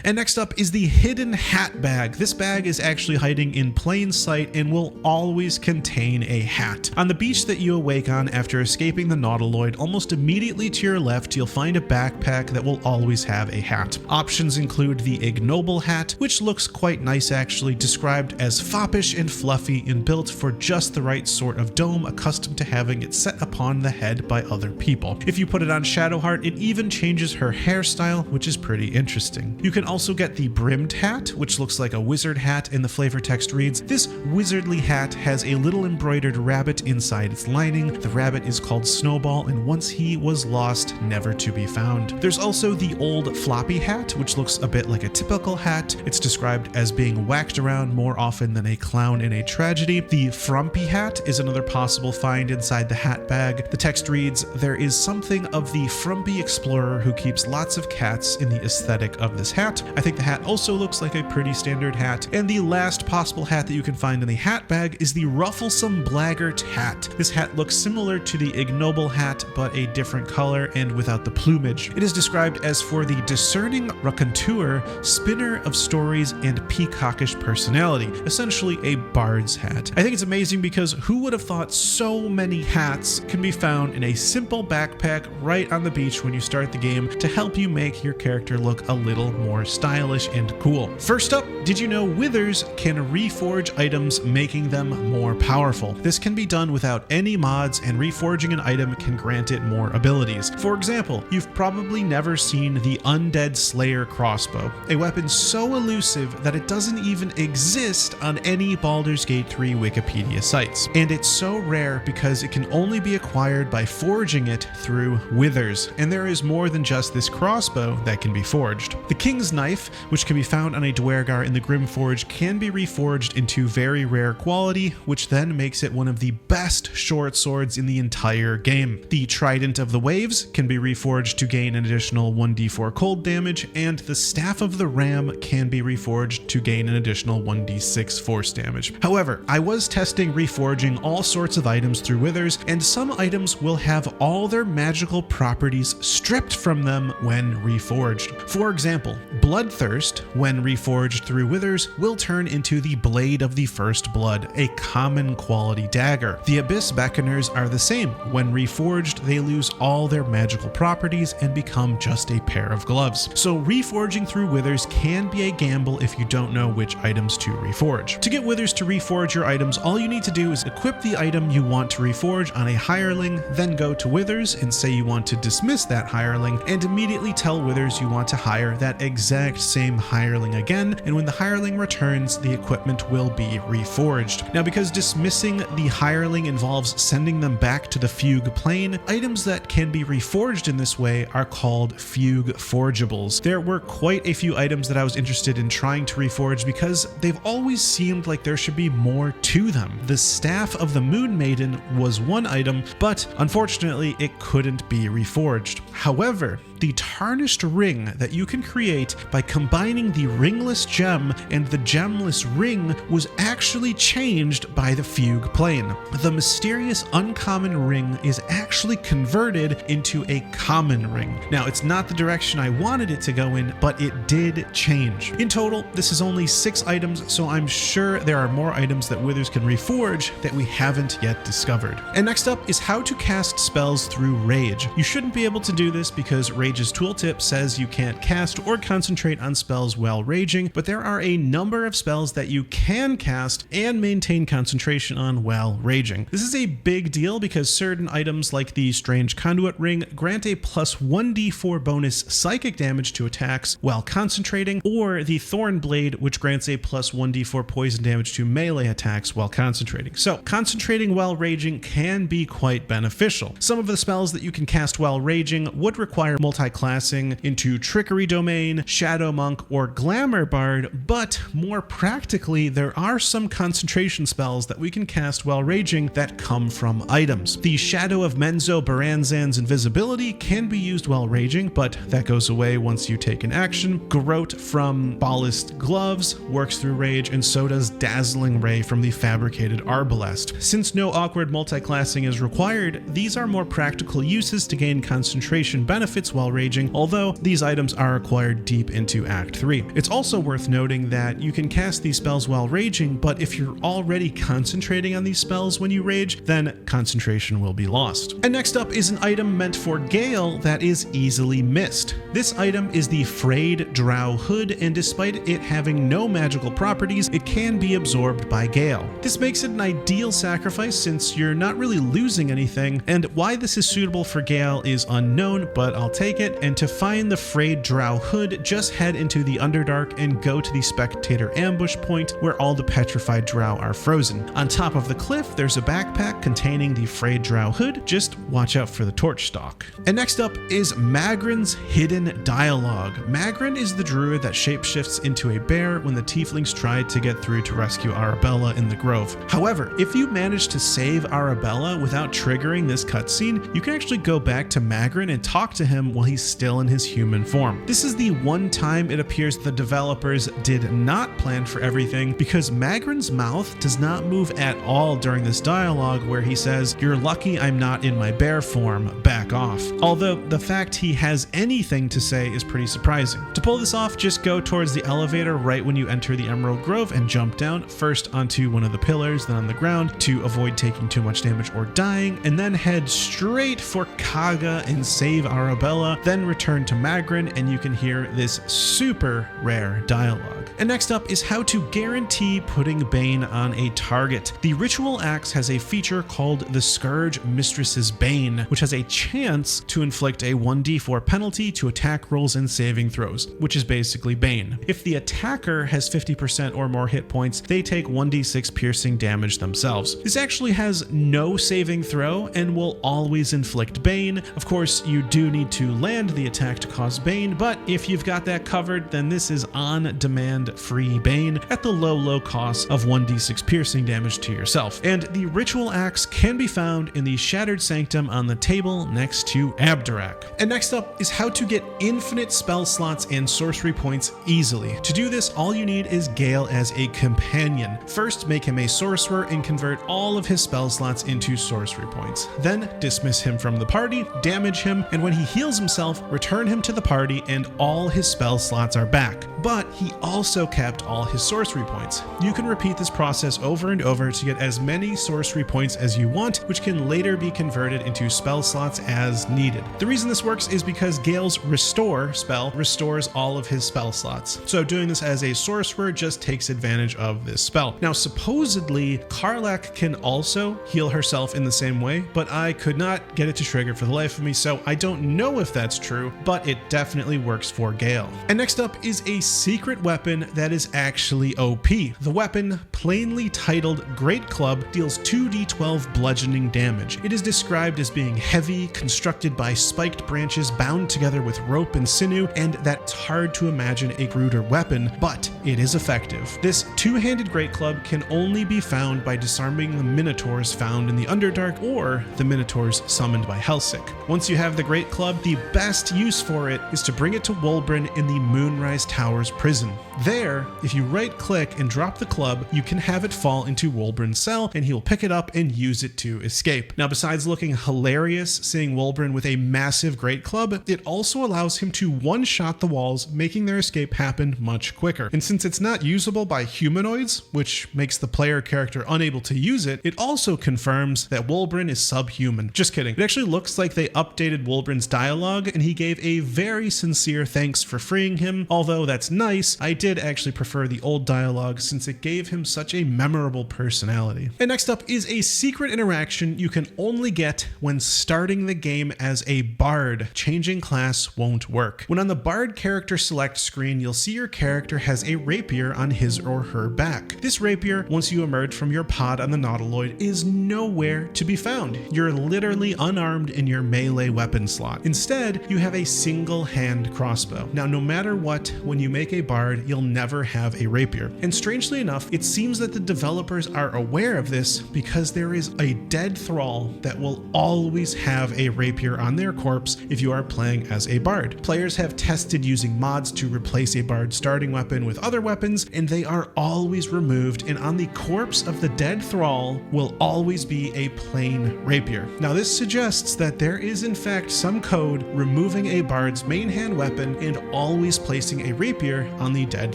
And next up is the hidden hat bag. This bag is actually hiding in plain sight and will always contain a hat. On the beach that you awake on after escaping the Nautiloid, almost immediately to your left, you'll find a backpack that will always have a hat. Options include the ignoble hat, which looks quite nice actually, described as foppish and fluffy and built for just the right sort of dome, accustomed to having it set upon the head by other people. If you put it on Shadowheart, it even changes her hairstyle, which is pretty interesting. You can also get the brimmed hat, which looks like a wizard hat, and the flavor text reads, "This wizardly hat has a little embroidered rabbit inside its lining. The rabbit is called Snowball, and once he was lost, never to be found." There's also the old floppy hat, which looks a bit like a typical hat. It's described as being whacked around more often than a clown in a tragedy. The frumpy hat is another possible find inside the hat bag. The text reads, "There is something of the frumpy explorer who keeps lots of cats in the aesthetic of this hat." I think the hat also looks like a pretty standard hat. And the last possible hat that you can find in the hat bag is the rufflesome blackguard hat. This hat looks similar to the ignoble hat, but a different color and without the plumage. It is described as for the discerning raconteur, spinner of stories, and peacockish personality, essentially a bard's hat. I think it's amazing because who would have thought so many hats can be found in a simple backpack right on the beach when you start the game to help you make your character look a little more stylish and cool. First up, did you know withers can reforge items, making them more powerful? This can be done without any mods, and reforging an item can grant it more abilities. For example, you've probably never seen the Undead Slayer crossbow, a weapon so elusive that it doesn't even exist on any Baldur's Gate 3 Wikipedia sites. And it's so rare because it can only be acquired by forging it through withers, and there is more than just this crossbow that can be forged. The King's Knife, which can be found on a Dwergar in the Grimforge, can be reforged into very rare quality, which then makes it one of the best short swords in the entire game. The Trident of the Waves can be reforged to gain an additional 1d4 cold damage, and the Staff of the Ram can be reforged to gain an additional 1d6 force damage. However, I was testing reforging all sorts of items through withers, and some items will have all their magical properties stripped from them when reforged. For example, Bloodthirst, when reforged through withers, will turn into the Blade of the First Blood, a common quality dagger. The Abyss Beckoners are the same. When reforged, they lose all their magical properties and become just a pair of gloves. So reforging through withers can be a gamble if you don't know which items to reforge. To get withers to reforge your items, all you need to do is equip the item you want to reforge on a hireling, then go to withers and say you want to dismiss that hireling, and immediately tell withers you want to hire that exact same hireling again, and when the hireling returns, the equipment will be reforged. Now, because dismissing the hireling involves sending them back to the fugue plane, items that can be reforged in this way are called fugue forgeables. There were quite a few items that I was interested in trying to reforge because they've always seemed like there should be more to them. The Staff of the Moon Maiden was one item, but unfortunately it couldn't be reforged. However, the tarnished ring that you can create by combining the ringless gem and the gemless ring was actually changed by the fugue plane. The mysterious uncommon ring is actually converted into a common ring. Now, it's not the direction I wanted it to go in, but it did change. In total, this is only 6 items, so I'm sure there are more items that withers can reforge that we haven't yet discovered. And next up is how to cast spells through rage. You shouldn't be able to do this because Rage's tooltip says you can't cast or concentrate on spells while raging, but there are a number of spells that you can cast and maintain concentration on while raging. This is a big deal because certain items like the Strange Conduit Ring grant a plus 1d4 bonus psychic damage to attacks while concentrating, or the Thorn Blade, which grants a plus 1d4 poison damage to melee attacks while concentrating. So concentrating while raging can be quite beneficial. Some of the spells that you can cast while raging would require multi-classing into Trickery Domain, Shadow Monk, or Glamour Bard, but more practically, there are some concentration spells that we can cast while raging that come from items. The Shadow of Menzo Baranzan's invisibility can be used while raging, but that goes away once you take an action. Garrote from Ballast Gloves works through rage, and so does Dazzling Ray from the Fabricated Arbalest. Since no awkward multi-classing is required, these are more practical uses to gain concentration benefits while while raging, although these items are acquired deep into Act 3. It's also worth noting that you can cast these spells while raging, but if you're already concentrating on these spells when you rage, then concentration will be lost. And next up is an item meant for Gale that is easily missed. This item is the Frayed Drow Hood, and despite it having no magical properties, it can be absorbed by Gale. This makes it an ideal sacrifice since you're not really losing anything, and why this is suitable for Gale is unknown, but I'll take it. And to find the Frayed Drow Hood, just head into the Underdark and go to the Spectator Ambush point where all the petrified Drow are frozen. On top of the cliff, there's a backpack containing the Frayed Drow Hood. Just watch out for the torch stalk. And next up is Maggran's Hidden Dialogue. Maggran is the druid that shapeshifts into a bear when the tieflings tried to get through to rescue Arabella in the grove. However, if you manage to save Arabella without triggering this cutscene, you can actually go back to Maggran and talk to him while he's still in his human form. This is the one time it appears the developers did not plan for everything, because Maggran's mouth does not move at all during this dialogue where he says, "You're lucky I'm not in my bear form, back off." Although the fact he has anything to say is pretty surprising. To pull this off, just go towards the elevator right when you enter the Emerald Grove and jump down, first onto one of the pillars, then on the ground to avoid taking too much damage or dying, and then head straight for Kaga and save Arabella, then return to Maggran and you can hear this super rare dialogue. And next up is how to guarantee putting Bane on a target. The Ritual Axe has a feature called the Scourge Mistress's Bane, which has a chance to inflict a 1d4 penalty to attack rolls and saving throws, which is basically Bane. If the attacker has 50% or more hit points, they take 1d6 piercing damage themselves. This actually has no saving throw and will always inflict Bane. Of course, you do need to land the attack to cause Bane, but if you've got that covered, then this is on-demand free Bane at the low cost of 1d6 piercing damage to yourself. And the Ritual Axe can be found in the Shattered Sanctum on the table next to Abdurak. And next up is how to get infinite spell slots and sorcery points easily. To do this, all you need is Gale as a companion. First, make him a sorcerer and convert all of his spell slots into sorcery points. Then dismiss him from the party, damage him, and when he heals himself, return him to the party and all his spell slots are back. But he also kept all his sorcery points. You can repeat this process over and over to get as many sorcery points as you want, which can later be converted into spell slots as needed. The reason this works is because Gale's Restore spell restores all of his spell slots. So doing this as a sorcerer just takes advantage of this spell. Now, supposedly, Karlach can also heal herself in the same way, but I could not get it to trigger for the life of me, so I don't know if that's true, but it definitely works for Gale. And next up is a secret weapon that is actually OP. The weapon, plainly titled Greatclub, deals 2d12 bludgeoning damage. It is described as being heavy, constructed by spiked branches bound together with rope and sinew, and that's hard to imagine a cruder weapon, but it is effective. This two-handed Greatclub can only be found by disarming the Minotaurs found in the Underdark or the Minotaurs summoned by Helsik. Once you have the Greatclub, the best use for it is to bring it to Wulbren in the Moonrise Towers prison. There, if you right-click and drop the club, you can have it fall into Wulbren's cell and he will pick it up and use it to escape. Now, besides looking hilarious seeing Wulbren with a massive Greatclub, it also allows him to one-shot the walls, making their escape happen much quicker. And since it's not usable by humanoids, which makes the player character unable to use it, it also confirms that Wulbren is subhuman. Just kidding. It actually looks like they updated Wulbren's dialogue and he gave a very sincere thanks for freeing him. Although that's nice, I did actually prefer the old dialogue since it gave him such a memorable personality. And next up is a secret interaction you can only get when starting the game as a bard. Changing class won't work. When on the bard character select screen, you'll see your character has a rapier on his or her back. This rapier, once you emerge from your pod on the Nautiloid, is nowhere to be found. You're literally unarmed in your melee weapon slot. Instead, you have a single hand crossbow. Now, no matter what, when you make a bard, you'll never have a rapier. And strangely enough, it seems that the developers are aware of this because there is a dead thrall that will always have a rapier on their corpse if you are playing as a bard. Players have tested using mods to replace a bard's starting weapon with other weapons, and they are always removed, and on the corpse of the dead thrall will always be a plain rapier. Now this suggests that there is in fact some code removing a bard's main hand weapon and always placing a rapier on the dead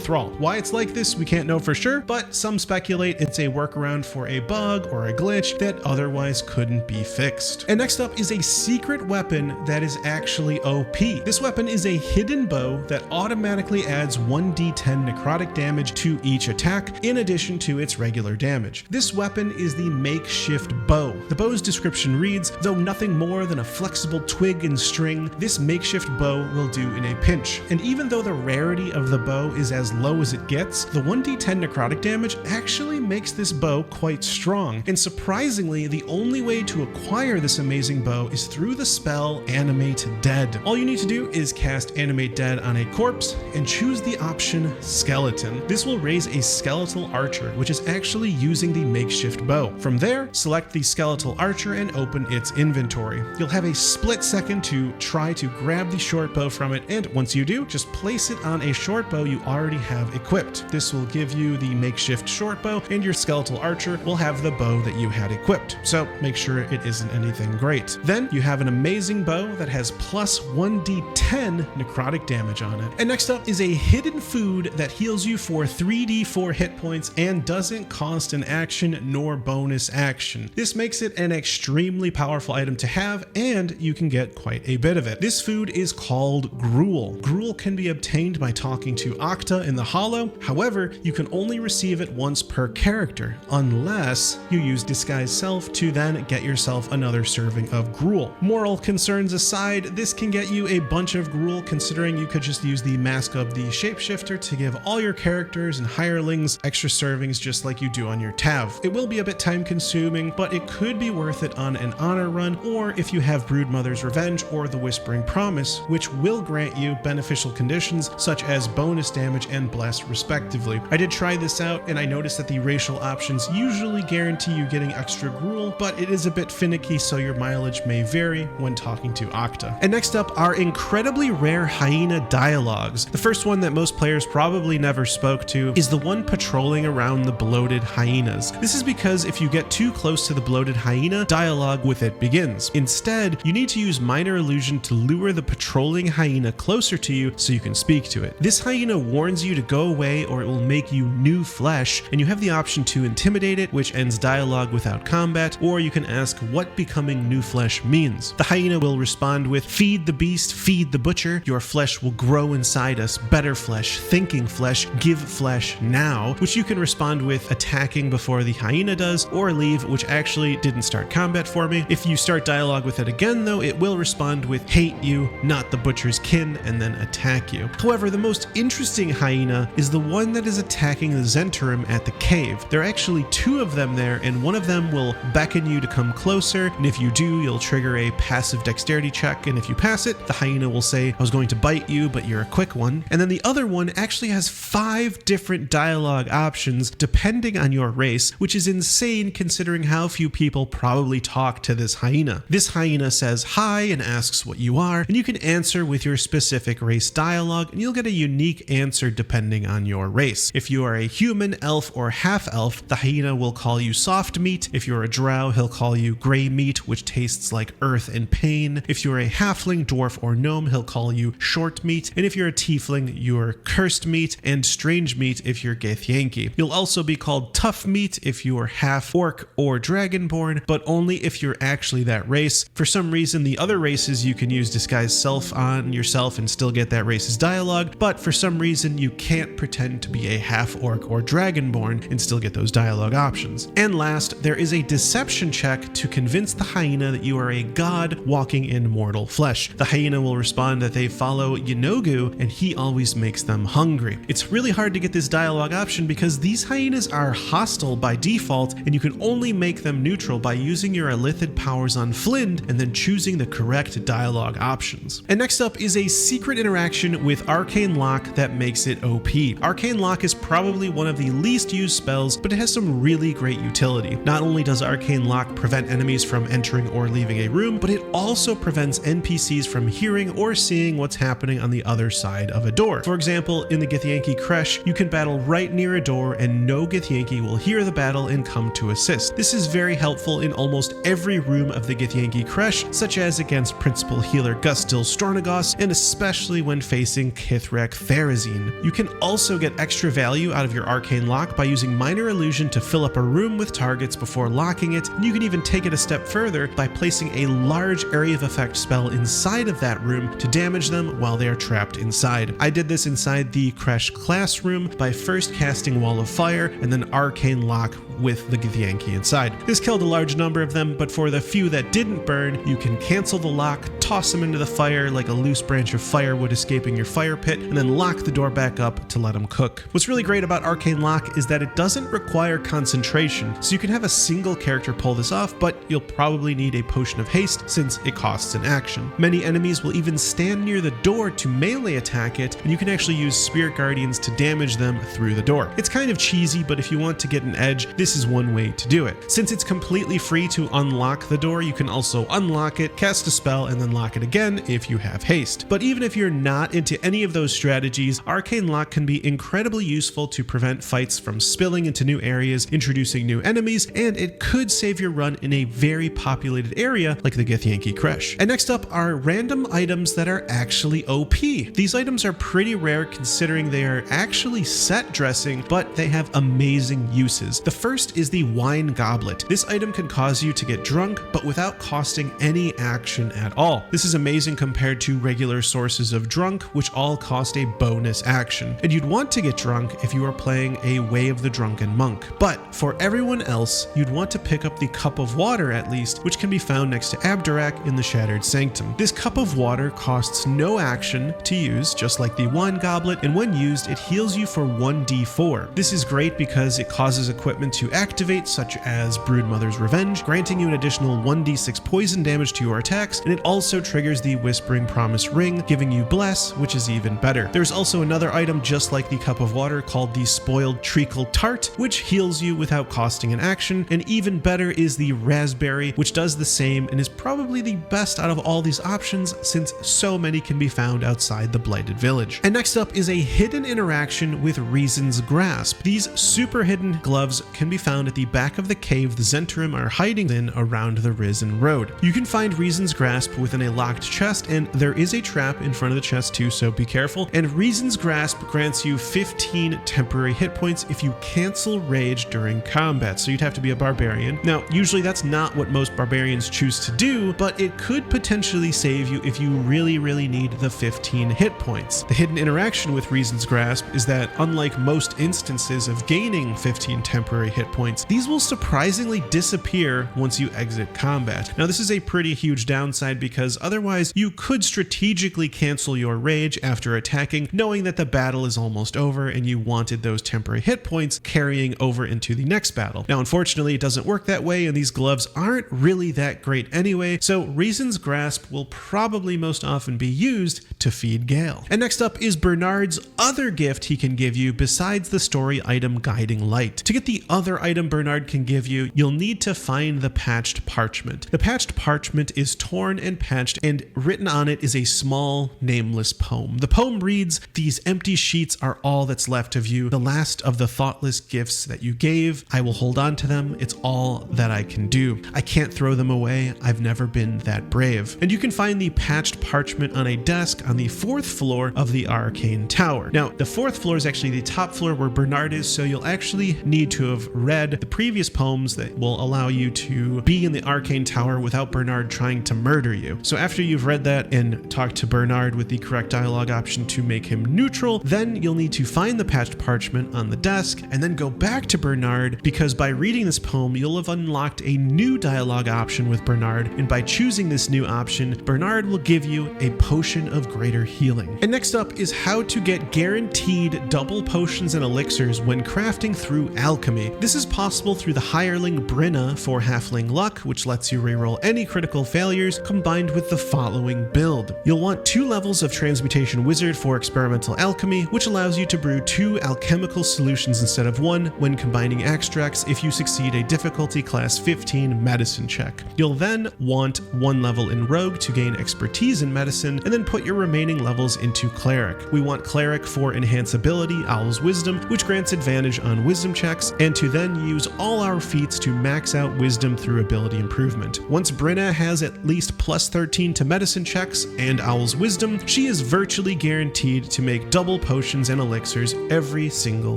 thrall. Why it's like this we can't know for sure, but some speculate it's a workaround for a bug or a glitch that otherwise couldn't be fixed. And next up is a secret weapon that is actually OP. This weapon is a hidden bow that automatically adds 1d10 necrotic damage to each attack in addition to its regular damage. This weapon is the Makeshift Bow. The bow's description reads, though nothing more than a flexible twig and string, this makeshift bow will do in a pinch. And even though the rarity of the bow is as low as it gets, the 1d10 necrotic damage actually makes this bow quite strong. And surprisingly, the only way to acquire this amazing bow is through the spell Animate Dead. All you need to do is cast Animate Dead on a corpse and choose the option Skeleton. This will raise a skeletal archer, which is actually using the makeshift bow. From there, select the skeletal archer and open its inventory. You'll have a split second to try to grab the short bow from it, and once you do, just place it on a short bow you already have equipped. This will give you the makeshift short bow, and your skeletal archer will have the bow that you had equipped. So make sure it isn't anything great. Then you have an amazing bow that has plus 1d10 necrotic damage on it. And next up is a hidden food that heals you for 3d4 hit points and doesn't cost an action nor bonus action. This makes it an extremely powerful item to have, and you can get quite a bit of it. This food is called Gruel. Gruel can be obtained by talking to Octa in the Hollow. However, you can only receive it once per character, unless you use Disguise Self to then get yourself another serving of Gruel. Moral concerns aside, this can get you a bunch of Gruel, considering you could just use the Mask of the Shapeshifter to give all your characters and hirelings extra servings just like you do on your Tav. It will be a bit time consuming, but it could be worth it on an honor run, or if you have Broodmother's Revenge or the Whispering Promise, which will grant you beneficial conditions such as bonus damage and bless respectively. I did try this out and I noticed that the racial options usually guarantee you getting extra Gruel, but it is a bit finicky, so your mileage may vary when talking to Octa. And next up are incredibly rare Hyena dialogues. The first one that most players probably never spoke to is the one patrolling around the bloated hyenas. This is because if you get too close to the bloated hyena, dialogue with it begins. Instead, you need to use Minor Illusion to lure the patrolling hyena closer to you so you can speak to it. This hyena warns you to go away or it will make you new flesh, and you have the option to intimidate it, which ends dialogue without combat, or you can ask what becoming new flesh means. The hyena will respond with, feed the beast, feed the butcher, your flesh will grow inside us, better flesh, thinking flesh, give flesh now, which you can respond with attacking before the hyena does, or leave, which actually didn't start combat for me. If you start dialogue with it again though, it will respond with hate you, not the butcher's kin, and then attack you. However, the most interesting hyena is the one that is attacking the Zhentarim at the cave. There are actually two of them there, and one of them will beckon you to come closer, and if you do, you'll trigger a passive dexterity check, and if you pass it, the hyena will say, I was going to bite you, but you're a quick one. And then the other one actually has 5 different dialogue options depending on your race, which is insane considering how few people probably talk to this hyena. This hyena says hi and asks what you are, and you can answer with your specific race dialogue, and you'll get a unique answer depending on your race. If you are a human, elf, or half-elf, the hyena will call you soft meat. If you're a drow, he'll call you gray meat, which tastes like earth and pain. If you're a halfling, dwarf, or gnome, he'll call you short meat. And if you're a tiefling, you're cursed meat, and strange meat if you're Githyanki. You'll also be called tough meat if you are half orc or dragonborn, but only if you're actually that race. For some reason, the other races you can use Disguise Self on yourself and still get that race's dialogue, but for some reason you can't pretend to be a half orc or dragonborn and still get those dialogue options. And last, there is a deception check to convince the hyena that you are a god walking in mortal flesh. The hyena will respond that they follow Yenogu and he always makes them hungry. It's really hard to get this dialogue option because these hyenas are hostile by default, and you can only make them neutral by using your Illithid powers on Flind and then choosing the correct dialogue options. And next up is a secret interaction with Arcane Lock that makes it OP. Arcane Lock is probably one of the least used spells, but it has some really great utility. Not only does Arcane Lock prevent enemies from entering or leaving a room, but it also prevents NPCs from hearing or seeing what's happening on the other side of a door. For example, in the Githyanki Kresh, you can battle right near a door and no Githyanki will hear the battle and come to assist. This is very helpful in almost every room of the Githyanki Kresh, such as against Principal Healer Gustil Stornagos, and especially when facing Kithrak Therazine. You can also get extra value out of your Arcane Lock by using Minor Illusion to fill up a room with targets before locking it, and you can even take it a step further by placing a large area of effect spell inside of that room to damage them while they are trapped inside. I did this inside the Kresh classroom by first casting Wall of Fire and then Arcane Lock with the Githyanki inside. This killed a large number of them, but for the few that didn't burn, you can cancel the lock, toss them into the fire like a loose branch of firewood escaping your fire pit, and then lock the door back up to let them cook. What's really great about Arcane Lock is that it doesn't require concentration, so you can have a single character pull this off, but you'll probably need a Potion of Haste since it costs an action. Many enemies will even stand near the door to melee attack it, and you can actually use Spirit Guardians to damage them through the door. It's kind of cheesy, but if you want to get an edge, this is one way to do it. Since it's completely free to unlock the door, you can also unlock it, cast a spell, and then lock it again if you have haste. But even if you're not into any of those strategies, Arcane Lock can be incredibly useful to prevent fights from spilling into new areas, introducing new enemies, and it could save your run in a very populated area like the Githyanki Kresh. And next up are random items that are actually OP. These items are pretty rare considering they are actually set dressing, but they have amazing uses. The first is the Wine Goblet. This item can cause you to get drunk, but without costing any action at all. This is amazing compared to regular sources of drunk, which all cost a bonus action. And you'd want to get drunk if you are playing a Way of the Drunken Monk. But for everyone else, you'd want to pick up the Cup of Water at least, which can be found next to Abdurak in the Shattered Sanctum. This Cup of Water costs no action to use, just like the Wine Goblet, and when used, it heals you for 1d4. This is great because it causes equipment to activate, such as Broodmother's Revenge, granting you an additional 1d6 poison damage to your attacks, and it also triggers the Whispering Promise Ring, giving you Bless, which is even better. There's also another item just like the Cup of Water called the Spoiled Treacle Tart, which heals you without costing an action, and even better is the Raspberry, which does the same and is probably the best out of all these options since so many can be found outside the Blighted Village. And next up is a hidden interaction with Reason's Grasp. These super hidden gloves can be found at the back of the cave the Zhentarim are hiding in around the Risen Road. You can find Reason's Grasp within a locked chest, and there is a trap in front of the chest too, so be careful. And Reason's Grasp grants you 15 temporary hit points if you cancel rage during combat, so you'd have to be a barbarian. Now, usually that's not what most barbarians choose to do, but it could potentially save you if you really need the 15 hit points. The hidden interaction with Reason's Grasp is that unlike most instances of gaining 15 temporary hit points, these will surprisingly disappear once you exit combat. Now, this is a pretty huge downside because otherwise you could strategically cancel your rage after attacking, knowing that the battle is almost over and you wanted those temporary hit points carrying over into the next battle. Now, unfortunately, it doesn't work that way, and these gloves aren't really that great anyway, so Reason's Grasp will probably most often be used to feed Gale. And next up is Bernard's other gift he can give you besides the story item Guiding Light. To get the other item Bernard can give you, you'll need to find the Patched Parchment. The Patched Parchment is torn and patched, and written on it is a small, nameless poem. The poem reads, "These empty sheets are all that's left of you, the last of the thoughtless gifts that you gave. I will hold on to them. It's all that I can do. I can't throw them away. I've never been that brave." And you can find the Patched Parchment on a desk on the 4th floor of the Arcane Tower. Now, the 4th floor is actually the top floor where Bernard is, so you'll actually need to have read the previous poems that will allow you to be in the Arcane Tower without Bernard trying to murder you. So after you've read that and talked to Bernard with the correct dialogue option to make him neutral, then you'll need to find the Patched Parchment on the desk and then go back to Bernard, because by reading this poem, you'll have unlocked a new dialogue option with Bernard, and by choosing this new option, Bernard will give you a potion of greater healing. And next up is how to get guaranteed double potions and elixirs when crafting through alchemy. This is possible through the hireling Brinna for halfling luck, which lets you reroll any critical failures, combined with the following build. You'll want 2 levels of Transmutation Wizard for experimental alchemy, which allows you to brew 2 alchemical solutions instead of 1 when combining extracts if you succeed a difficulty class 15 medicine check. You'll then want 1 level in Rogue to gain expertise in medicine, and then put your remaining levels into Cleric. We want Cleric for Enhance Ability, Owl's Wisdom, which grants advantage on wisdom checks, and to then use all our feats to max out wisdom through ability improvement. Once Brinna has at least plus 13 to medicine checks and Owl's Wisdom, she is virtually guaranteed to make double potions and elixirs every single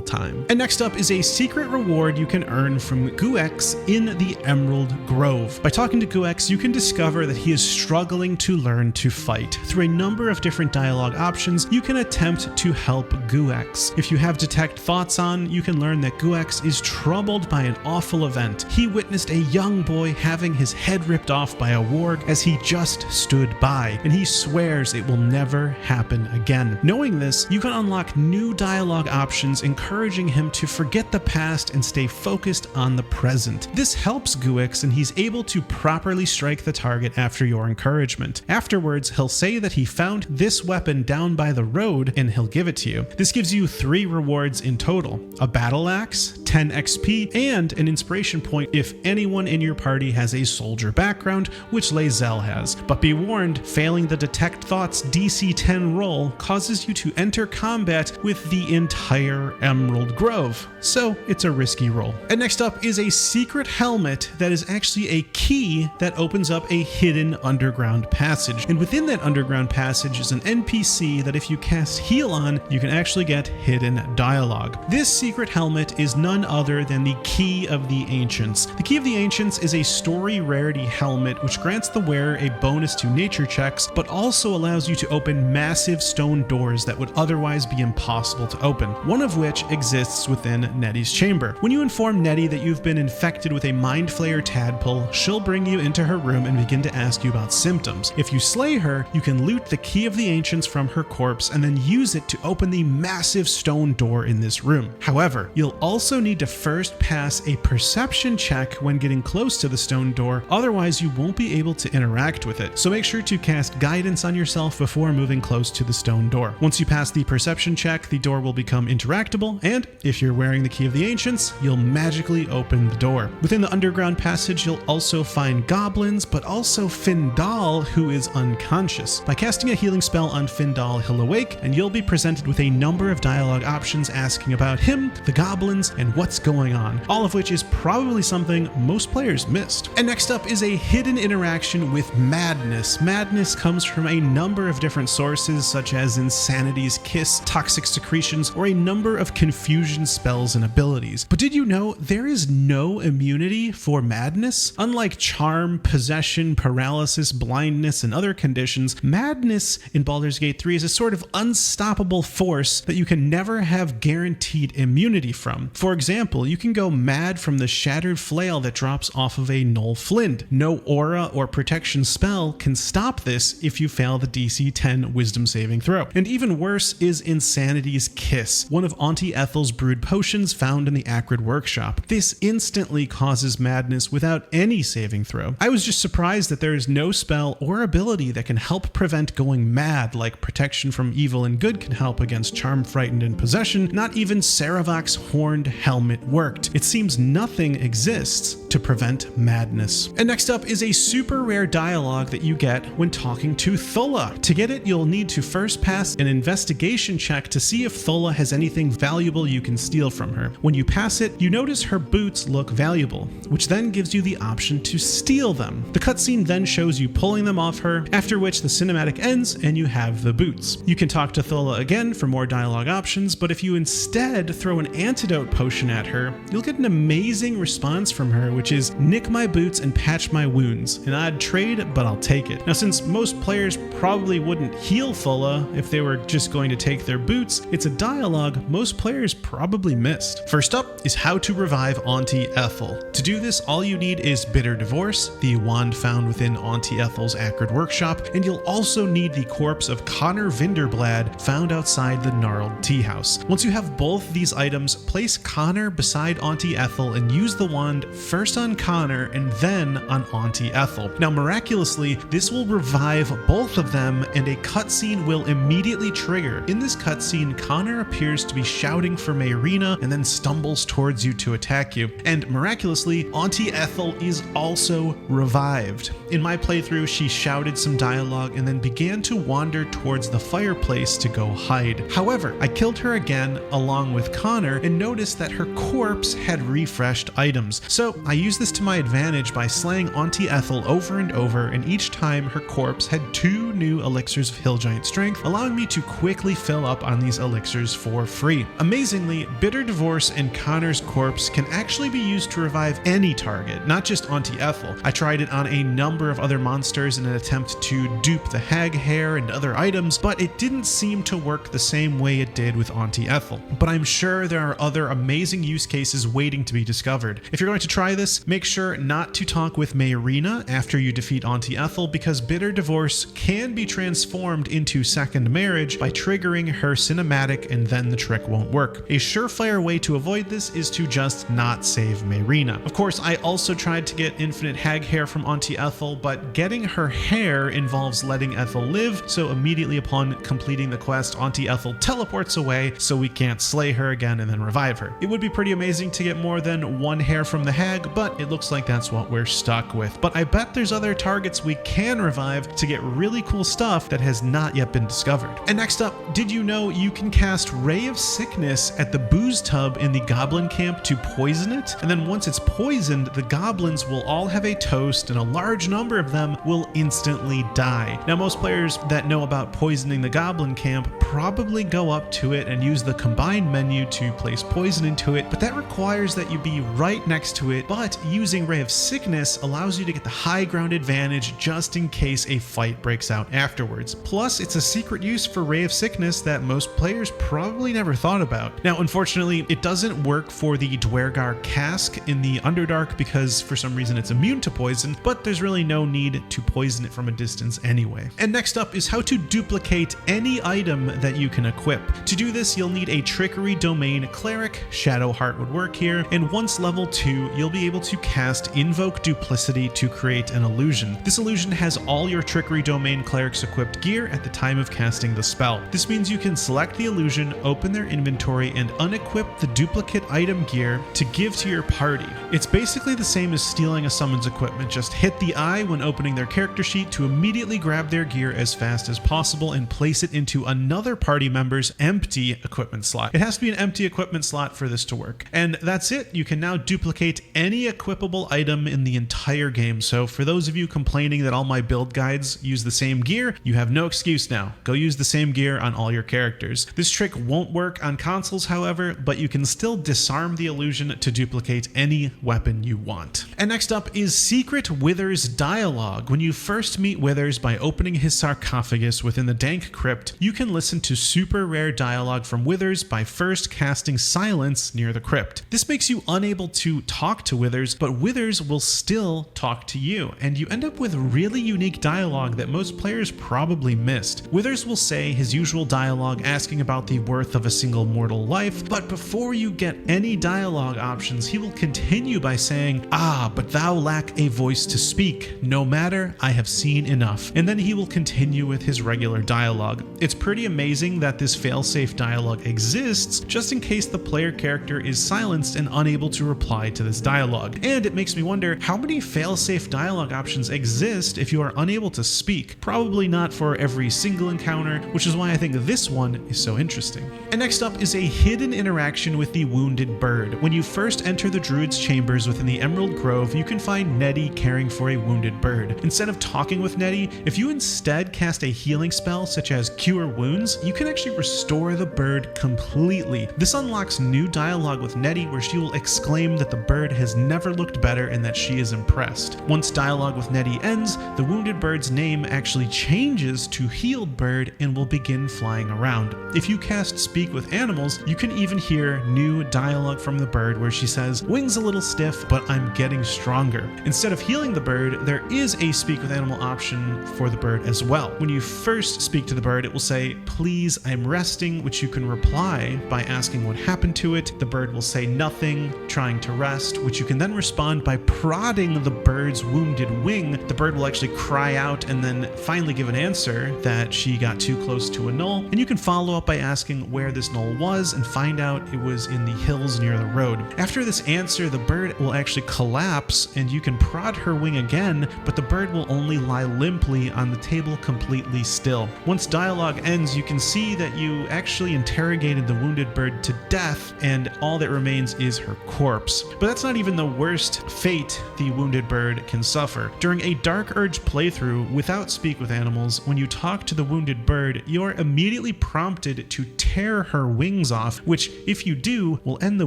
time. And next up is a secret reward you can earn from Guex in the Emerald Grove. By talking to Guex, you can discover that he is struggling to learn to fight. Through a number of different dialogue options, you can attempt to help Guex. If you have Detect Thoughts on, you can learn that Guex is troubled by an awful event. He witnessed a young boy having his head ripped off by a warg as he just stood by, and he swears it will never happen again. Knowing this, you can unlock new dialogue options encouraging him to forget the past and stay focused on the present. This helps Guex, and he's able to properly strike the target after your encouragement. Afterwards, he'll say that he found this weapon down by the road and he'll give it to you. This gives you 3 rewards in total: a battle axe, 10 XP, and an inspiration point if anyone in your party has a soldier background, which Lae'zel has. But be warned, failing the Detect Thoughts DC 10 roll causes you to enter combat with the entire Emerald Grove, so it's a risky roll. And next up is a secret helmet that is actually a key that opens up a hidden underground passage. And within that underground passage is an NPC that if you cast Heal on, you can actually get hidden dialogue. This secret helmet is none other than the Key of the Ancients. The Key of the Ancients is a story rarity helmet which grants the wearer a bonus to nature checks, but also allows you to open massive stone doors that would otherwise be impossible to open, one of which exists within Nettie's chamber. When you inform Nettie that you've been infected with a Mind Flayer tadpole, she'll bring you into her room and begin to ask you about symptoms. If you slay her, you can loot the Key of the Ancients from her corpse and then use it to open the massive stone door in this room. However, you'll also need to first pass a perception check when getting close to the stone door, otherwise you won't be able to interact with it. So make sure to cast guidance on yourself before moving close to the stone door. Once you pass the perception check, the door will become interactable, and if you're wearing the Key of the Ancients, you'll magically open the door. Within the underground passage, you'll also find goblins, but also Findal, who is unconscious. By casting a healing spell on Findal, he'll awake, and you'll be presented with a number of dialogue options asking about him, the goblins, and what's going on, all of which is probably something most players missed. And next up is a hidden interaction with Madness. Madness comes from a number of different sources, such as Insanity's Kiss, Toxic Secretions, or a number of confusion spells and abilities. But did you know there is no immunity for Madness? Unlike Charm, Possession, Paralysis, Blindness, and other conditions, Madness in Baldur's Gate 3 is a sort of unstoppable force that you can never have guaranteed immunity from. For example, you can go mad from the Shattered Flail that drops off of a Null Flint. No aura or protection spell can stop this if you fail the DC 10 wisdom saving throw. And even worse is Insanity's Kiss, one of Auntie Ethel's brewed potions found in the Acrid Workshop. This instantly causes madness without any saving throw. I was just surprised that there is no spell or ability that can help prevent going mad like Protection from Evil and Good can help against Charm, Frightened, and Possession. Not even Saravok's Horned Helmet worked. It seems nothing exists to prevent madness. And next up is a super rare dialogue that you get when talking to Thulla. To get it, you'll need to first pass an investigation check to see if Thulla has anything valuable you can steal from her. When you pass it, you notice her boots look valuable, which then gives you the option to steal them. The cutscene then shows you pulling them off her, after which the cinematic ends and you have the boots. You can talk to Thulla again for more dialogue options, but if you instead throw an antidote potion at her, you'll get an amazing response from her, which is nick my boots and patch my wounds. An odd trade, but I'll take it. Now, since most players probably wouldn't heal Thulla if they were just going to take their boots, it's a dialogue most players probably missed. First up is how to revive Auntie Ethel. To do this, all you need is Bitter Divorce, the wand found within Auntie Ethel's Acrid Workshop, and you'll also need the corpse of Connor Vinderblad found outside the Gnarled Tea House. Once you have both these items, place Connor beside beside Auntie Ethel and use the wand first on Connor and then on Auntie Ethel. Now miraculously, this will revive both of them and a cutscene will immediately trigger. In this cutscene, Connor appears to be shouting for Mayrina and then stumbles towards you to attack you. And miraculously, Auntie Ethel is also revived. In my playthrough, she shouted some dialogue and then began to wander towards the fireplace to go hide. However, I killed her again along with Connor and noticed that her corpse had refreshed items. So I used this to my advantage by slaying Auntie Ethel over and over, and each time her corpse had 2 new elixirs of Hill Giant Strength, allowing me to quickly fill up on these elixirs for free. Amazingly, Bitter Divorce and Connor's corpse can actually be used to revive any target, not just Auntie Ethel. I tried it on a number of other monsters in an attempt to dupe the hag hair and other items, but it didn't seem to work the same way it did with Auntie Ethel. But I'm sure there are other amazing use cases waiting to be discovered. If you're going to try this, make sure not to talk with Mayrina after you defeat Auntie Ethel, because Bitter Divorce can be transformed into Second Marriage by triggering her cinematic, and then the trick won't work. A surefire way to avoid this is to just not save Mayrina. Of course, I also tried to get infinite hag hair from Auntie Ethel, but getting her hair involves letting Ethel live, so immediately upon completing the quest, Auntie Ethel teleports away, so we can't slay her again and then revive her. It would be pretty amazing to get more than 1 hair from the hag, but it looks like that's what we're stuck with. But I bet there's other targets we can revive to get really cool stuff that has not yet been discovered. And next up, did you know you can cast Ray of Sickness at the booze tub in the goblin camp to poison it? And then once it's poisoned, the goblins will all have a toast and a large number of them will instantly die. Now most players that know about poisoning the goblin camp probably go up to it and use the combine menu to place poison into it, but that requires that you be right next to it. But using Ray of Sickness allows you to get the high ground advantage just in case a fight breaks out afterwards. Plus, it's a secret use for Ray of Sickness that most players probably never thought about. Now, unfortunately, it doesn't work for the Dwergar cask in the Underdark because for some reason it's immune to poison, but there's really no need to poison it from a distance anyway. And next up is how to duplicate any item that you can equip. To do this, you'll need a Trickery Domain Cleric. Shadowheart would work here, and once level 2, you'll be able to cast Invoke Duplicity to create an illusion. This illusion has all your Trickery Domain Cleric's equipped gear at the time of casting the spell. This means you can select the illusion, open their inventory, and unequip the duplicate item gear to give to your party. It's basically the same as stealing a summon's equipment, just hit the eye when opening their character sheet to immediately grab their gear as fast as possible and place it into another party member's empty equipment slot. It has to be an empty equipment slot for this to work. And that's it. You can now duplicate any equipable item in the entire game. So for those of you complaining that all my build guides use the same gear, you have no excuse now. Go use the same gear on all your characters. This trick won't work on consoles, however, but you can still disarm the illusion to duplicate any weapon you want. And next up is Secret Withers dialogue. When you first meet Withers by opening his sarcophagus within the dank crypt, you can listen to super rare dialogue from Withers by first casting Silence near the crypt. This makes you unable to talk to Withers, but Withers will still talk to you, and you end up with really unique dialogue that most players probably missed. Withers will say his usual dialogue asking about the worth of a single mortal life, but before you get any dialogue options, he will continue by saying, "Ah, but thou lack a voice to speak. No matter, I have seen enough." And then he will continue with his regular dialogue. It's pretty amazing that this failsafe dialogue exists just in case the player character is silenced and unable to reply to this dialogue. And it makes me wonder how many failsafe dialogue options exist if you are unable to speak. Probably not for every single encounter, which is why I think this one is so interesting. And next up is a hidden interaction with the wounded bird. When you first enter the Druid's chambers within the Emerald Grove, you can find Nettie caring for a wounded bird. Instead of talking with Nettie, if you instead cast a healing spell such as Cure Wounds, you can actually restore the bird completely. This unlocks new dialogue with Nettie where she will exclaim that the bird has never looked better and that she is impressed. Once dialogue with Nettie ends, the wounded bird's name actually changes to Healed Bird and will begin flying around. If you cast Speak with Animals, you can even hear new dialogue from the bird where she says, "Wings a little stiff, but I'm getting stronger." Instead of healing the bird, there is a Speak with Animal option for the bird as well. When you first speak to the bird, it will say, please, I'm resting, which you can reply by asking what happened to it. The bird will say nothing, trying to rest, which you can then respond by prodding the bird's wounded wing. The bird will actually cry out and then finally give an answer that she got too close to a knoll. And you can follow up by asking where this knoll was and find out it was in the hills near the road. After this answer, the bird will actually collapse and you can prod her wing again, but the bird will only lie limply on the table completely still. Once dialogue ends, you can see that you actually interrogated the wounded bird to death and all that remains is her corpse. But that's not even the worst fate the wounded bird can suffer. During a Dark Urge playthrough without Speak with Animals, when you talk to the wounded bird, you're immediately prompted to tear her wings off, which if you do, will end the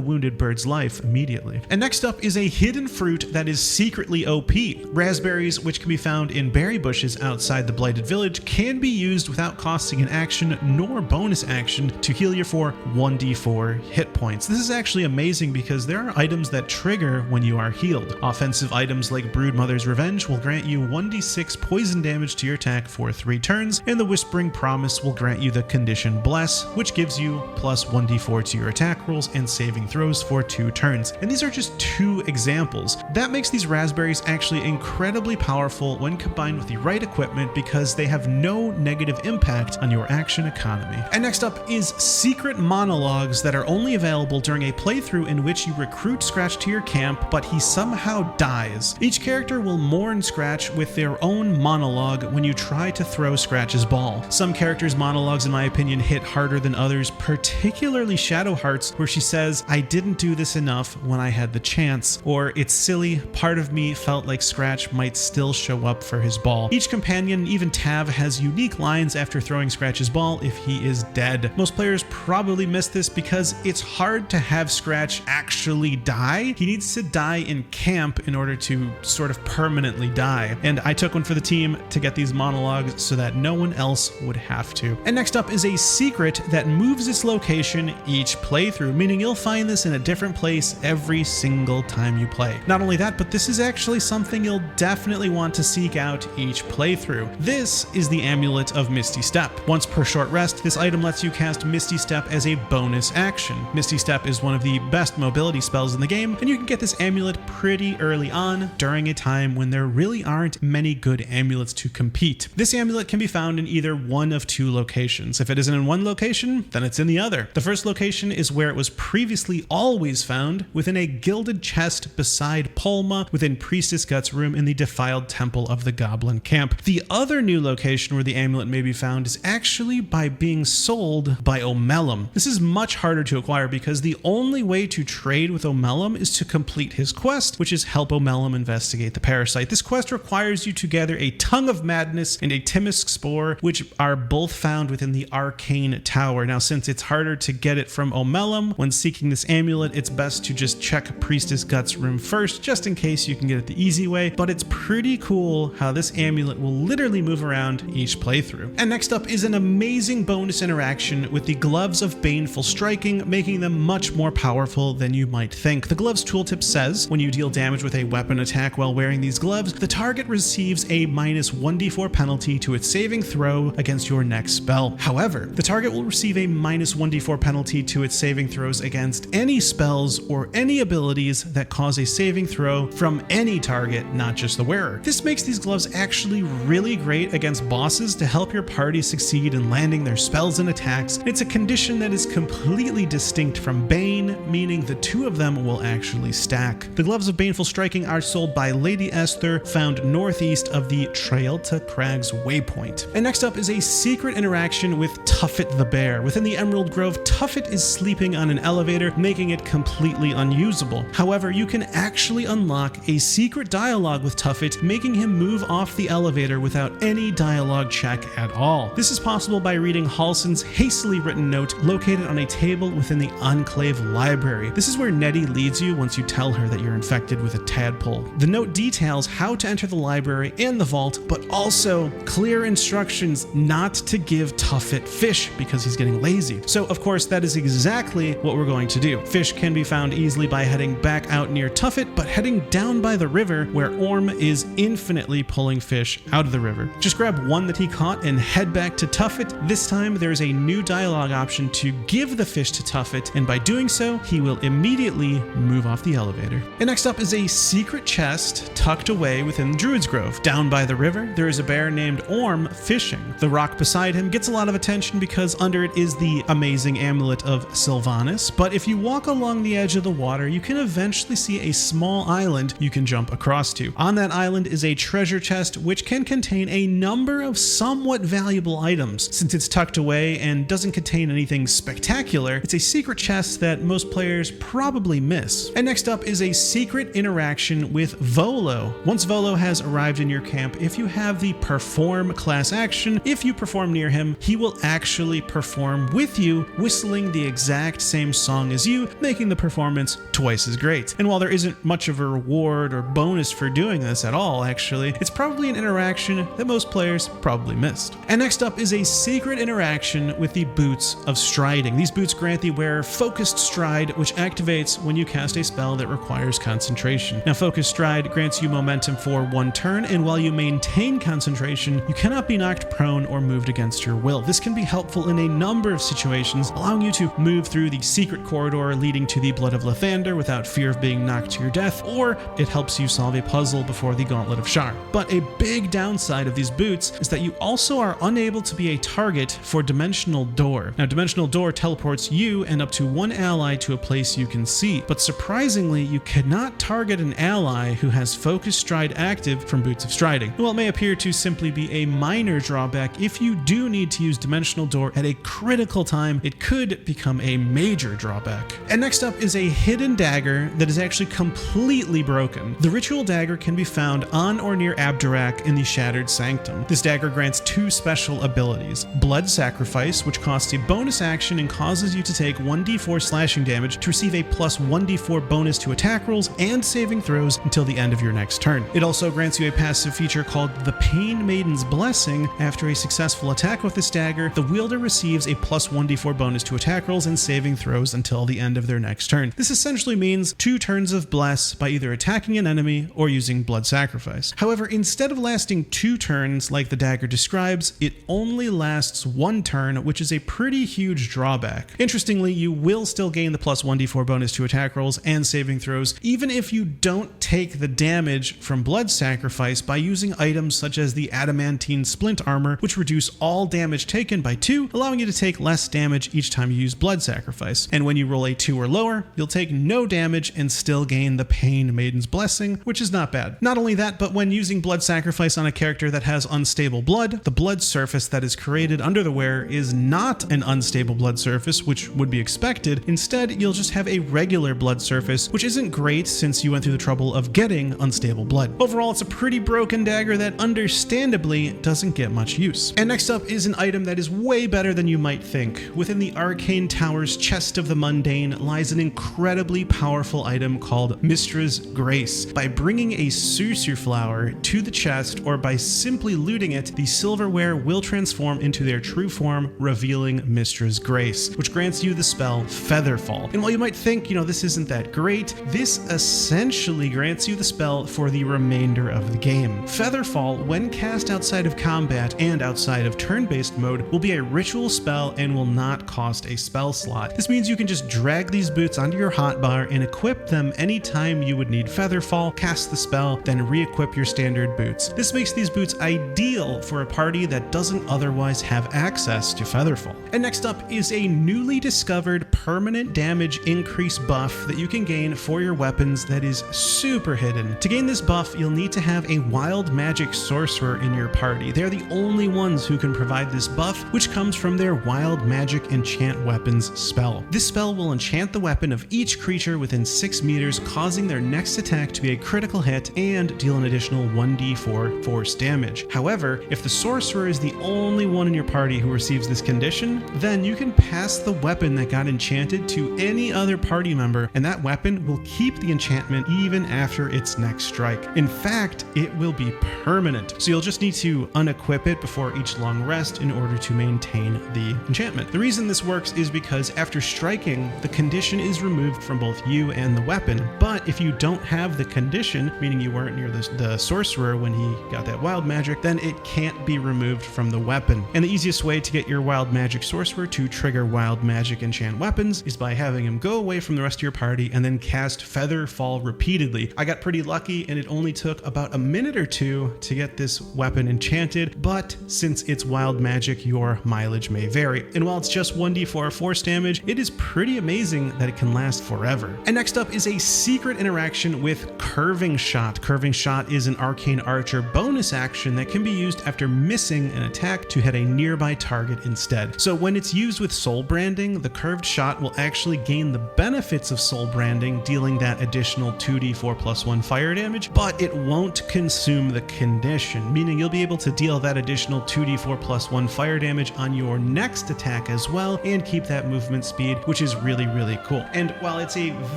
wounded bird's life immediately. And next up is a hidden fruit that is secretly OP. Raspberries, which can be found in berry bushes outside the Blighted Village, can be used without costing an action nor bonus action to heal you for 1d4 hit points. This is actually amazing because there are items that trigger when you are healed. Offensive items like Broodmother's Revenge will grant you 1d6 poison damage to your attack for 3 turns, and the Whispering Promise will grant you the condition Bless, which gives you plus 1d4 to your attack rolls and saving throws for 2 turns. And these are just 2 examples. That makes these raspberries actually incredibly powerful when combined with the right equipment because they have no negative impact on your action economy. And next up is secret monologues that are only available during a playthrough in which you recruit Scratch to your camp, but he somehow dies. Each character will mourn Scratch with their own monologue when you try to throw Scratch's ball. Some characters' monologues, in my opinion, hit harder than others, particularly Shadowheart's, where she says, "I didn't do this enough when I had the chance," or "It's silly, part of me felt like Scratch might still show up for his ball." Each companion, even Tav, has unique lines after throwing Scratch's ball if he is dead. Most players probably miss this because it's hard to have Scratch actually die. He needs to die in camp in order to sort of permanently die. And I took one for the team to get these monologues so that no one else would have to. And next up is a secret that moves its location each playthrough, meaning you'll find this in a different place every single time you play. Not only that, but this is actually something you'll definitely want to seek out each playthrough. This is the Amulet of Misty Step. Once per short rest, this item lets you cast Misty Step as a bonus action. Misty Step is one of the best mobility spells in the game, and you can get this amulet pretty early on during a time when there really aren't many good amulets to compete. This amulet can be found in either one of 2 locations. If it isn't in one location, then it's in the other. The first location is where it was previously always found, within a gilded chest beside Polma, within Priestess Gut's room in the defiled temple of the Goblin camp. The other new location where the amulet may be found is actually by being sold by Omelum. This is much harder to acquire because the only way to trade with Omelum is to complete his quest, which is help Omelum investigate the parasite. This quest requires you to gather a Tongue of Madness and a Timisk Spore, which are both found within the Arcane Tower. Now, since it's harder to get it from Omelum, when seeking this amulet, it's best to just check Priestess Gut's room first, just in case you can get it the easy way, but it's pretty cool how this amulet will literally move around each playthrough. And next up is an amazing bonus interaction with the Gloves of Baneful Striking, making them much more powerful than you might think. The Gloves tooltip says, when you deal damage with a weapon attack while wearing these gloves, the target receives a minus 1d4 penalty to its saving throw against your next spell. However, the target will receive a minus 1d4 penalty to its saving throws against any spells or any abilities that cause a saving throw from any target, not just the wearer. This makes these gloves actually really great against bosses to help your party succeed in landing their spells and attacks. It's a condition that is completely distinct from Bane, meaning the 2 of them will actually stack. The Gloves of Baneful Striking are sold by Lady Esther, found northeast of the Traelta Crags waypoint. And next up is a secret interaction with Tuffet the Bear. Within the Emerald Grove, Tuffet is sleeping on an elevator, making it completely unusable. However, you can actually unlock a secret dialogue with Tuffet, making him move off the elevator without any dialogue check at all. This is possible by reading Halson's hastily written note located on a table within the Enclave library. This is where Nettie leads you once you tell her that you're infected with a tadpole. The note details how to enter the library and the vault, but also clear instructions not to give Tuffet fish because he's getting lazy. So of course that is exactly what we're going to do. Fish can be found easily by heading back out near Tuffet, but heading down by the river where Orm is infinitely pulling fish out of the river. Just grab one that he caught and head back to Tuffet, This time there is a new dialogue option to give the fish to Tuffet, and by doing so, he will immediately move off the elevator. And next up is a secret chest tucked away within the Druid's Grove. Down by the river, there is a bear named Orm fishing. The rock beside him gets a lot of attention because under it is the amazing Amulet of Sylvanas, but if you walk along the edge of the water, you can eventually see a small island you can jump across to. On that island is a treasure chest which can contain a number of somewhat valuable items. Since it's tucked away and doesn't contain anything spectacular, it's a secret chest that most players probably miss. And next up is a secret interaction with Volo. Once Volo has arrived in your camp, if you have the perform class action, if you perform near him, he will actually perform with you, whistling the exact same song as you, making the performance twice as great. And while there isn't much of a reward or bonus for doing this at all, actually, it's probably an interaction that most players probably missed. And next up is a secret interaction with the Boots of Striding. These boots grant the wearer Focused Stride, which activates when you cast a spell that requires concentration. Now, Focused Stride grants you momentum for 1 turn, and while you maintain concentration, you cannot be knocked prone or moved against your will. This can be helpful in a number of situations, allowing you to move through the secret corridor leading to the Blood of Lathander without fear of being knocked to your death, or it helps you solve a puzzle before the Gauntlet of Shar. But a big downside of these boots is that you also are unable to be a target for Dimensional Door. Now, Dimensional Door teleports you and up to 1 ally to a place you can see, but surprisingly, you cannot target an ally who has Focused Stride active from Boots of Striding. While it may appear to simply be a minor drawback, if you do need to use Dimensional Door at a critical time, it could become a major drawback. And next up is a hidden dagger that is actually completely broken. The ritual dagger can be found on or near Abdurak in the Shattered Sanctum. This dagger grants 2 special abilities: Blood Sacrifice, which costs a bonus action and causes you to take 1d4 slashing damage to receive a plus 1d4 bonus to attack rolls and saving throws until the end of your next turn. It also grants you a passive feature called the Pain Maiden's Blessing. After a successful attack with this dagger, the wielder receives a plus 1d4 bonus to attack rolls and saving throws until the end of their next turn. This essentially means 2 turns of Bless by either attacking an enemy or using Blood Sacrifice. However, instead of lasting 2 turns like the dagger describes, it only lasts 1 turn, which is a pretty huge drawback. Interestingly, you will still gain the plus 1d4 bonus to attack rolls and saving throws, even if you don't take the damage from Blood Sacrifice by using items such as the Adamantine Splint Armor, which reduce all damage taken by 2, allowing you to take less damage each time you use Blood Sacrifice. And when you roll a 2 or lower, you'll take no damage and still gain the Pain Maiden's Blessing, which is not bad. Not only that, but when using Blood Sacrifice on a character that has unstable blood, the blood surface that is created under the wearer is not an unstable blood surface, which would be expected. Instead, you'll just have a regular blood surface, which isn't great since you went through the trouble of getting unstable blood. Overall, it's a pretty broken dagger that understandably doesn't get much use. And next up is an item that is way better than you might think. Within the Arcane Tower's Chest of the Mundane lies an incredibly powerful item called Mistra's Grace. By bringing a Sursur flower to the chest or by simply looting it, the silverware will transform into their true form, revealing Mistra's Grace, which grants you the spell Featherfall. And while you might think, this isn't that great, this essentially grants you the spell for the remainder of the game. Featherfall, when cast outside of combat and outside of turn-based mode, will be a ritual spell and will not cost a spell slot. This means you can just drag these boots onto your hotbar and equip them anytime you would need Featherfall, cast the spell, then re-equip your standard boots. This makes these boots ideal for a party that doesn't otherwise have access to Featherfall. And next up is a newly discovered permanent damage increase buff that you can gain for your weapons that is super hidden. To gain this buff, you'll need to have a wild magic sorcerer in your party. They're the only ones who can provide this buff, which comes from their wild magic enchant weapons spell. This spell will enchant the weapon of each creature within 6 meters, causing their next attack to be a critical hit and deal an additional 1d4 force damage. However, if the sorcerer is the only one in your party who receives this condition, then you can pass the weapon that got enchanted to any other party member, and that weapon will keep the enchantment even after its next strike. In fact, it will be permanent, so you'll just need to unequip it before each long rest in order to maintain the enchantment. The reason this works is because after striking, the condition is removed from both you and the weapon, but if you don't have the condition, meaning you weren't near the sorcerer when he got that wild magic, then it can't be removed from the weapon. And the easiest way to get your Wild Magic Sorcerer to trigger Wild Magic enchant weapons is by having him go away from the rest of your party and then cast Feather Fall repeatedly. I got pretty lucky and it only took about a minute or two to get this weapon enchanted, but since it's wild magic, your mileage may vary. And while it's just 1d4 force damage, it is pretty amazing that it can last forever. And next up is a secret interaction with Curving Shot. Curving Shot is an Arcane Archer bonus action that can be used after missing an attack to hit a nearby target instead. So when it's used with Soul Branding, the curved shot will actually gain the benefits of Soul Branding, dealing that additional 2d4+1 fire damage, but it won't consume the condition, meaning you'll be able to deal that additional 2d4+1 fire damage on your next attack as well and keep that movement speed, which is really, really cool. And while it's a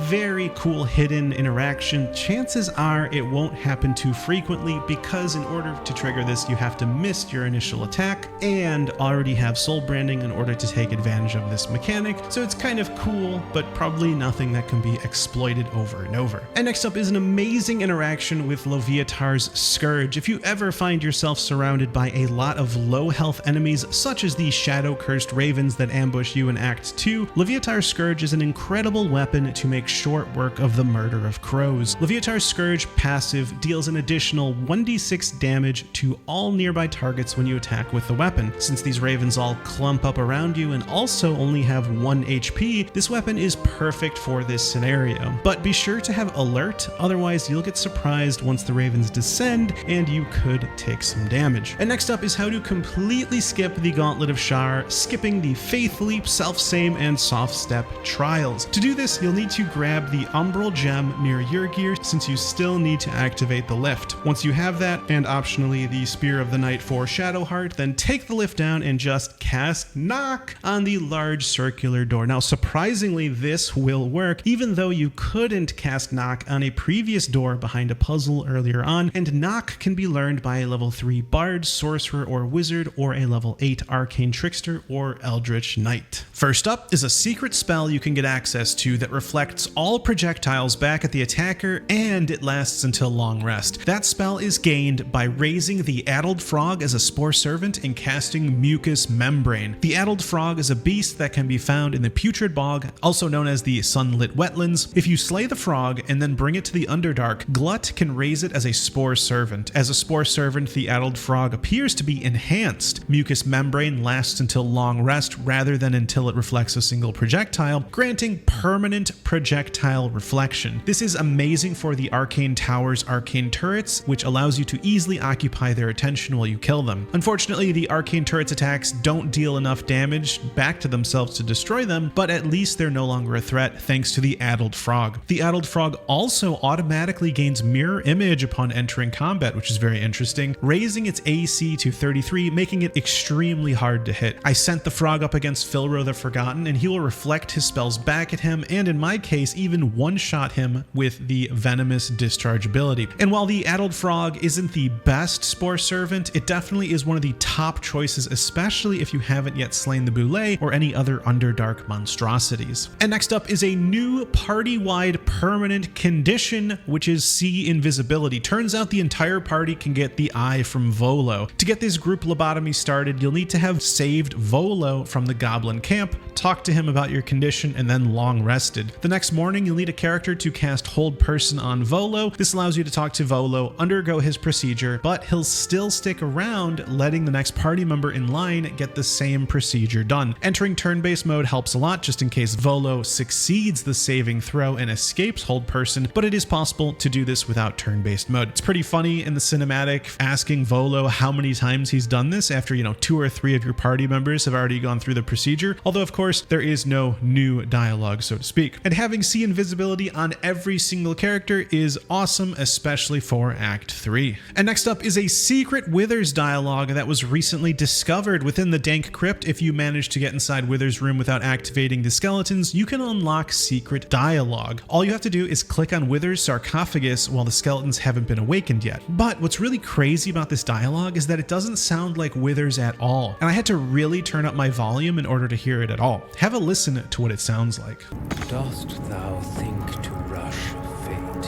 very cool hidden interaction, chances are it won't happen too frequently because in order to trigger this, you have to miss your initial attack and already have Soul Branding in order to take advantage of this mechanic. So it's kind of cool, but probably nothing that can be exploited over and over. And next up is an amazing interaction with Loviatar's Scourge. If you ever find yourself surrounded by a lot of low health enemies, such as the Shadow Cursed Ravens that ambush you in Act 2, Loviatar's Scourge is an incredible weapon to make short work of the murder of crows. Loviatar's Scourge passive deals an additional 1d6 damage to all nearby targets when you attack with the weapon. Since these ravens all clump up around you and also only have 1 HP, this weapon is perfect for this scenario. But be sure to have alert, otherwise you'll get surprised once the ravens descend and you could take some damage. And next up is how to completely skip the Gauntlet of Shar, skipping the Faith Leap, Self-Same, and Soft Step trials. To do this, you'll need to grab the Umbral Gem near your gear since you still need to activate the lift. Once you have that, and optionally the Spear of the Night for Shadowheart, then take the lift down and just cast Knock on the large circular door. Now, surprisingly, this will work, even though you couldn't cast Knock on a previous door behind a puzzle earlier on, and Knock can be learned by a level 3 Bard, Sorcerer, or Wizard, or a level 8 Arcane Trickster or Eldritch Knight. First up is a secret spell you can get access to that reflects all projectiles back at the attacker, and it lasts until long rest. That spell is gained by raising the Addled Frog as a Spore Servant and casting Mucus Membrane. The Addled Frog is a beast that can be found in the Putrid Bog, also known as the Sunlit Wetlands. If you slay the frog and then bring it to the Underdark, Glut can raise it as a Spore Servant. As a Spore Servant, the Addled Frog appears to be enhanced. Mucus Membrane lasts until long rest rather than until it reflects a single projectile, granting permanent projectile reflection. This is amazing for the Arcane Tower's Arcane Turrets, which allows you to easily occupy their attention while you kill them. Unfortunately, the Arcane Turrets attacks don't deal enough damage back to themselves to destroy them, but at least they're no longer a threat thanks to the Addled Frog. The Addled Frog also automatically gains Mirror Image upon entering combat, which is very interesting, raising its AC to 33, making it extremely hard to hit. I sent the frog up against Filro the Forgotten, and he will reflect his spells back at him, and in my case, even one-shot him with the Venomous Discharge ability. And while the Addled Frog isn't the best Spore Servant, it definitely is one of the top choices, especially if you haven't yet slain the Boule or any other Underdark monstrosities. And next up is a new party-wide permanent condition, which is See Invisibility. Turns out the entire party can get the Eye from Volo. To get this group lobotomy started, you'll need to have saved Volo from the Goblin camp, talk to him about your condition, and then long rested. The next morning, you'll need a character to cast Hold Person on Volo. This allows you to talk to Volo, undergo his procedure, but he'll still stick around, letting the next party member in line get the same procedure done. Entering turn-based mode helps a lot just in case Volo succeeds the saving throw and escapes Hold Person, but it is possible to do this without turn-based mode. It's pretty funny in the cinematic asking Volo how many times he's done this after, 2 or 3 of your party members have already gone through the procedure, although of course there is no new dialogue, so to speak. And having See Invisibility on every single character is awesome, especially for Act 3. And next up is a secret Withers dialogue that was recently discovered within the Dank Crypt. If you manage to get inside Withers' room without activating the skeletons, you can unlock secret dialogue. All you have to do is click on Withers' sarcophagus while the skeletons haven't been awakened yet. But what's really crazy about this dialogue is that it doesn't sound like Withers at all, and I had to really turn up my volume in order to hear it at all. Have a listen to what it sounds like. Dost thou think to rush fate?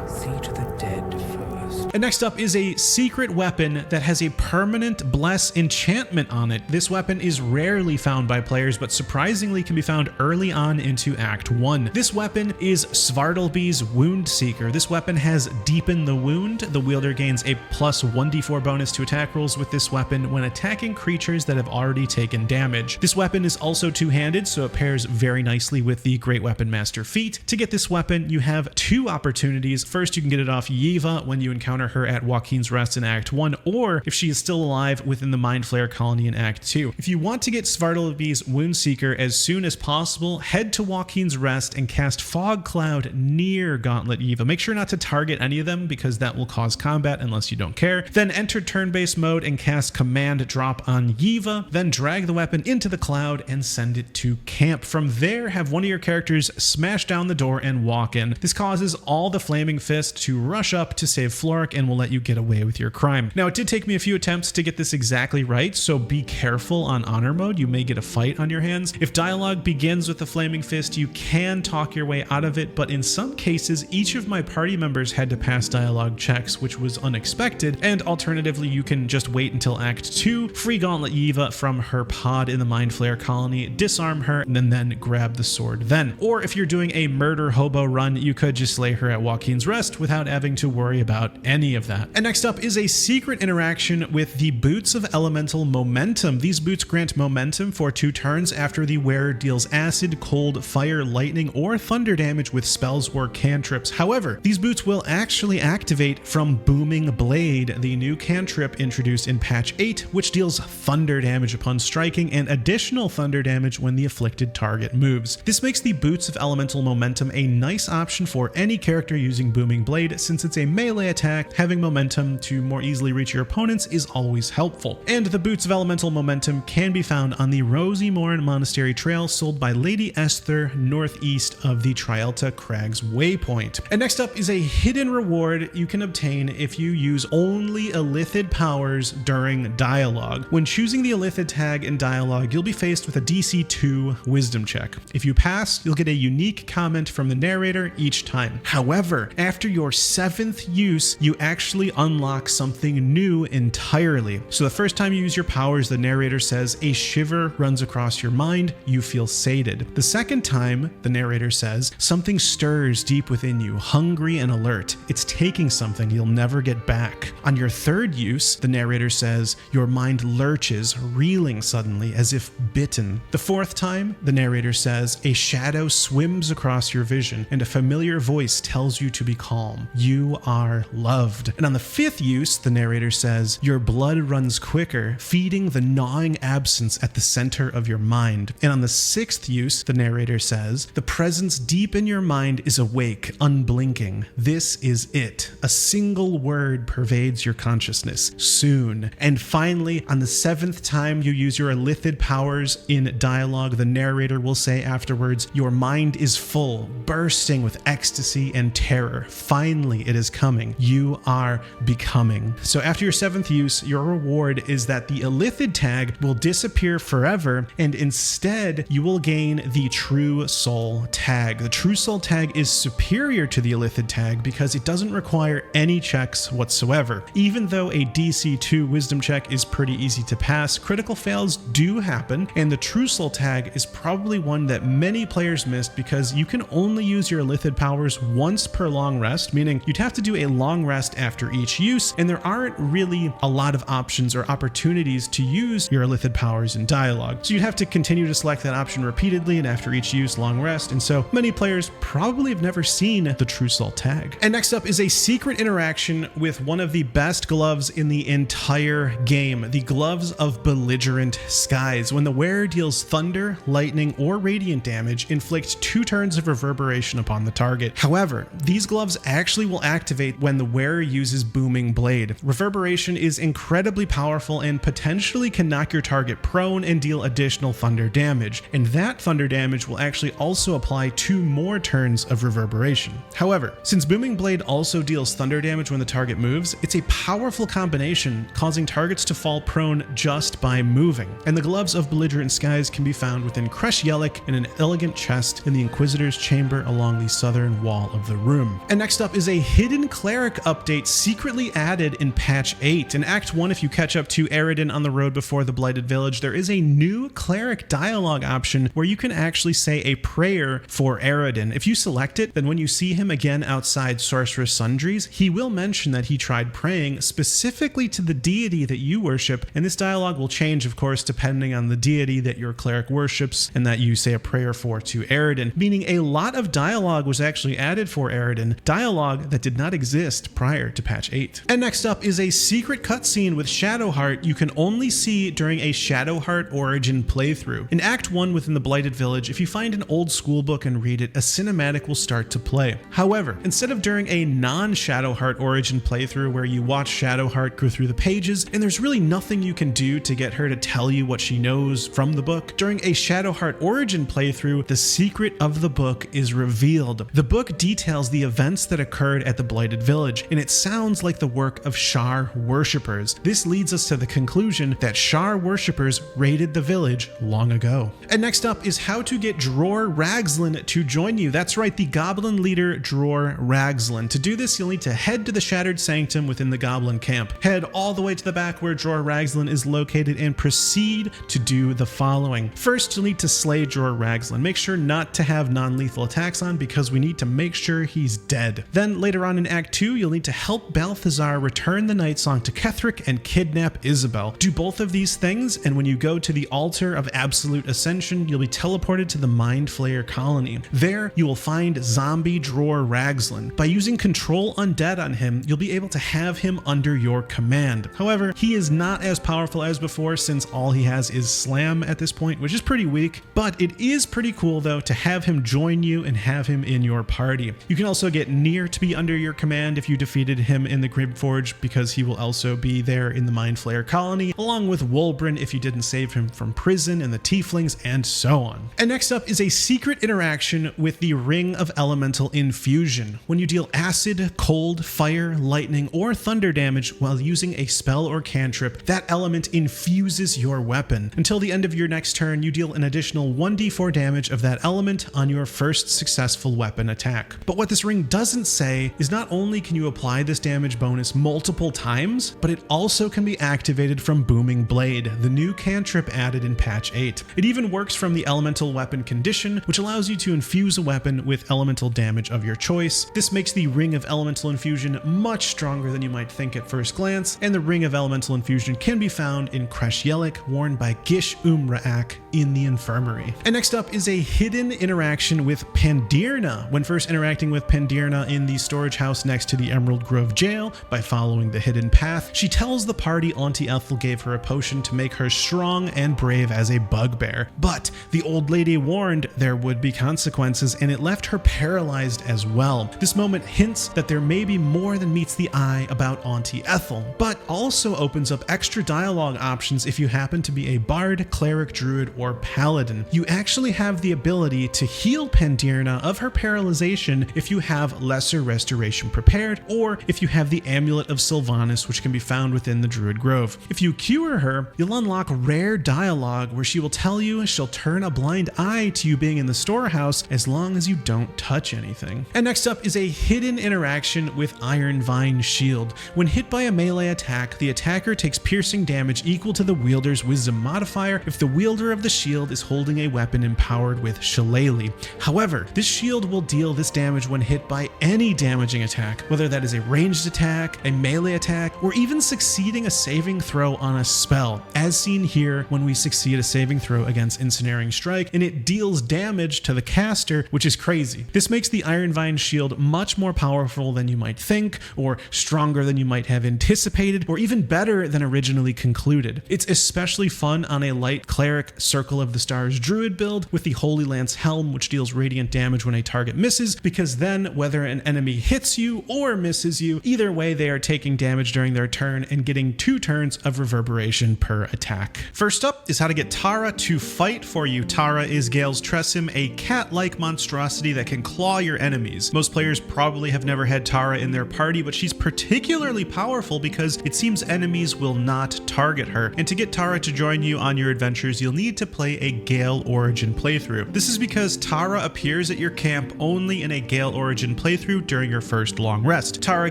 See to the dead first. And next up is a secret weapon that has a permanent bless enchantment on it. This weapon is rarely found by players, but surprisingly can be found early on into Act 1. This weapon is Svartalby's Wound Seeker. This weapon has Deepen the Wound. The wielder gains a plus 1d4 bonus to attack rolls with this weapon when attacking creatures that have already taken damage. This weapon is also two-handed, so it pairs very nicely with the Great Weapon Master feat. To get this weapon, you have two opportunities. First, you can get it off Yiva when you encounter her at Joaquin's Rest in Act 1, or if she is still alive within the Mind Flayer colony in Act 2. If you want to get Svartalby's Wound Seeker as soon as possible, head to Joaquin's Rest and cast Fog Cloud near Gauntlet Yiva. Make sure not to target any of them because that will cause combat unless you don't care. Then enter turn-based mode and cast Command Drop on Yiva. Then drag the weapon into the cloud and send it to camp. From there, have one of your characters smash down the door and walk in. This causes all the Flaming Fist to rush up to save Floric and will let you get away with your crime. Now, it did take me a few attempts to get this exactly right, so be careful on honor mode. You may get a fight on your hands. If dialogue begins with the Flaming Fist, you can talk your way out of it, but in some cases, each of my party members had to pass dialogue checks, which was unexpected, and alternatively, you can just wait until Act 2, free Gauntlet Yiva from her pod in the Mind Flayer colony, disarm her, and then grab the sword then. Or if you're doing a murder hobo run, you could just slay her at Joaquin's Rest without having to worry about any of that. And next up is a secret interaction with the Boots of Elemental Momentum. These boots grant momentum for 2 turns after the wearer deals acid, cold, fire, lightning, or thunder damage with spells or cantrips. However, these boots will actually activate from Booming Blade, the new cantrip introduced in patch 8, which deals thunder damage upon striking and additional thunder damage when the afflicted target moves. This makes the Boots of Elemental Momentum a nice option for any character using Booming Blade. Since it's a melee attack, having momentum to more easily reach your opponents is always helpful. And the Boots of Elemental Momentum can be found on the Rosymorn Monastery Trail, sold by Lady Esther northeast of the Trialta Crags Waypoint. And next up is a hidden reward you can obtain if you use only Illithid powers during dialogue. When choosing the Illithid tag in dialogue, you'll be faced with a DC 2 wisdom check. If you pass, you'll get a unique comment from the narrator each time. However, after your 7th use, you actually unlock something new entirely. So the first time you use your powers, the narrator says, a shiver runs across your mind, you feel sated. The second time, the narrator says, something stirs deep within you, hungry and alert. It's taking something you'll never get back. On your 3rd use, the narrator says, your mind lurches, reeling suddenly as if bitten. The 4th time, the narrator says, a shadow swims across your vision and a familiar voice tells you to be calm. You are loved. And on the 5th use, the narrator says, your blood runs quicker, feeding the gnawing absence at the center of your mind. And on the 6th use, the narrator says, the presence deep in your mind is awake, unblinking. This is it. A single word pervades your consciousness. Soon. And finally, on the 7th time you use your Illithid powers in dialogue, the narrator will say afterwards, your mind is full, bursting with ecstasy and terror. Finally, it is coming. You are becoming. So after your 7th use, your reward is that the Illithid tag will disappear forever, and instead you will gain the True Soul tag. The True Soul tag is superior to the Illithid tag because it doesn't require any checks whatsoever. Even though a DC 2 wisdom check is pretty easy to pass, critical fails do happen, and the True Soul tag is probably one that many players missed because you can only use your Illithid powers once per long rest, meaning you'd have to do a long rest after each use, and there aren't really a lot of options or opportunities to use your Illithid powers in dialogue. So you'd have to continue to select that option repeatedly and after each use, long rest, and so many players probably have never seen the True Soul tag. And next up is a secret interaction with one of the best gloves in the entire game, the Gloves of Belligerent Skies. When the wearer deals thunder, lightning, or radiant damage, inflict 2 turns of reverberation upon the target. However, these gloves actually will activate when the wearer uses Booming Blade. Reverberation is incredibly powerful and potentially can knock your target prone and deal additional thunder damage, and that thunder damage will actually also apply 2 more turns of reverberation. However, since Booming Blade also deals thunder damage when the target moves, it's a powerful combination, causing targets to fall prone just by moving. And the Gloves of Belligerent Skies can be found within Kresh Yelik in an elegant chest in the Inquisitor's chamber along the southern wall of the room. And next up is a hidden Cleric upgrade update secretly added in patch 8. In Act 1, if you catch up to Eredin on the road before the Blighted Village, there is a new Cleric dialogue option where you can actually say a prayer for Eredin. If you select it, then when you see him again outside Sorceress Sundries, he will mention that he tried praying specifically to the deity that you worship, and this dialogue will change, of course, depending on the deity that your cleric worships and that you say a prayer for to Eredin, meaning a lot of dialogue was actually added for Eredin, dialogue that did not exist prior to patch 8. And next up is a secret cutscene with Shadowheart you can only see during a Shadowheart origin playthrough. In Act 1 within the Blighted Village, if you find an old school book and read it, a cinematic will start to play. However, instead of during a non-Shadowheart origin playthrough where you watch Shadowheart go through the pages and there's really nothing you can do to get her to tell you what she knows from the book, during a Shadowheart origin playthrough, the secret of the book is revealed. The book details the events that occurred at the Blighted Village, and it sounds like the work of Shar worshippers. This leads us to the conclusion that Shar worshippers raided the village long ago. And next up is how to get Dror Ragzlin to join you. That's right, the Goblin leader Dror Ragzlin. To do this, you'll need to head to the Shattered Sanctum within the Goblin camp. Head all the way to the back where Dror Ragzlin is located and proceed to do the following. First, you'll need to slay Dror Ragzlin. Make sure not to have non-lethal attacks on because we need to make sure he's dead. Then later on in Act 2, you'll need to help Balthazar return the Night Song to Ketheric and kidnap Isabel. Do both of these things, and when you go to the Altar of Absolute Ascension, you'll be teleported to the Mind Flayer colony. There, you will find zombie Dror Ragzlin. By using Control Undead on him, you'll be able to have him under your command. However, he is not as powerful as before since all he has is Slam at this point, which is pretty weak, but it is pretty cool though to have him join you and have him in your party. You can also get Nier to be under your command if you defeated him in the Gribforge, because he will also be there in the Mind Flayer colony, along with Wulbren if you didn't save him from prison and the Tieflings, and so on. And next up is a secret interaction with the Ring of Elemental Infusion. When you deal acid, cold, fire, lightning, or thunder damage while using a spell or cantrip, that element infuses your weapon. Until the end of your next turn, you deal an additional 1d4 damage of that element on your first successful weapon attack. But what this ring doesn't say is not only can you apply this damage bonus multiple times, but it also can be activated from Booming Blade, the new cantrip added in patch 8. It even works from the elemental weapon condition, which allows you to infuse a weapon with elemental damage of your choice. This makes the Ring of Elemental Infusion much stronger than you might think at first glance, and the Ring of Elemental Infusion can be found in Kresh Yelik, worn by Gish Umraak in the Infirmary. And next up is a hidden interaction with Pandirna. When first interacting with Pandirna in the storage house next to the Emerald Grove jail, by following the hidden path, she tells the party Auntie Ethel gave her a potion to make her strong and brave as a bugbear. But the old lady warned there would be consequences, and it left her paralyzed as well. This moment hints that there may be more than meets the eye about Auntie Ethel, but also opens up extra dialogue options if you happen to be a bard, cleric, druid, or paladin. You actually have the ability to heal Pandirna of her paralyzation if you have Lesser Restoration prepared, or if you have the Amulet of Sylvanas, which can be found within the Druid Grove. If you cure her, you'll unlock rare dialogue where she will tell you she'll turn a blind eye to you being in the storehouse as long as you don't touch anything. And next up is a hidden interaction with Ironvine Shield. When hit by a melee attack, the attacker takes piercing damage equal to the wielder's wisdom modifier if the wielder of the shield is holding a weapon empowered with Shillelagh. However, this shield will deal this damage when hit by any damaging attack, whether that is a ranged attack, a melee attack, or even succeeding a saving throw on a spell, as seen here when we succeed a saving throw against Incineering Strike, and it deals damage to the caster, which is crazy. This makes the Ironvine Shield much more powerful than you might think, or stronger than you might have anticipated, or even better than originally concluded. It's especially fun on a light cleric Circle of the Stars druid build with the Holy Lance Helm, which deals radiant damage when a target misses, because then whether an enemy hits you or misses you, either way they are taking damage during their turn and getting 2 turns of reverberation per attack. First up is how to get Tara to fight for you. Tara is Gale's Tressim, a cat-like monstrosity that can claw your enemies. Most players probably have never had Tara in their party, but she's particularly powerful because it seems enemies will not target her. And to get Tara to join you on your adventures, you'll need to play a Gale Origin playthrough. This is because Tara appears at your camp only in a Gale Origin playthrough during your first long rest. Tara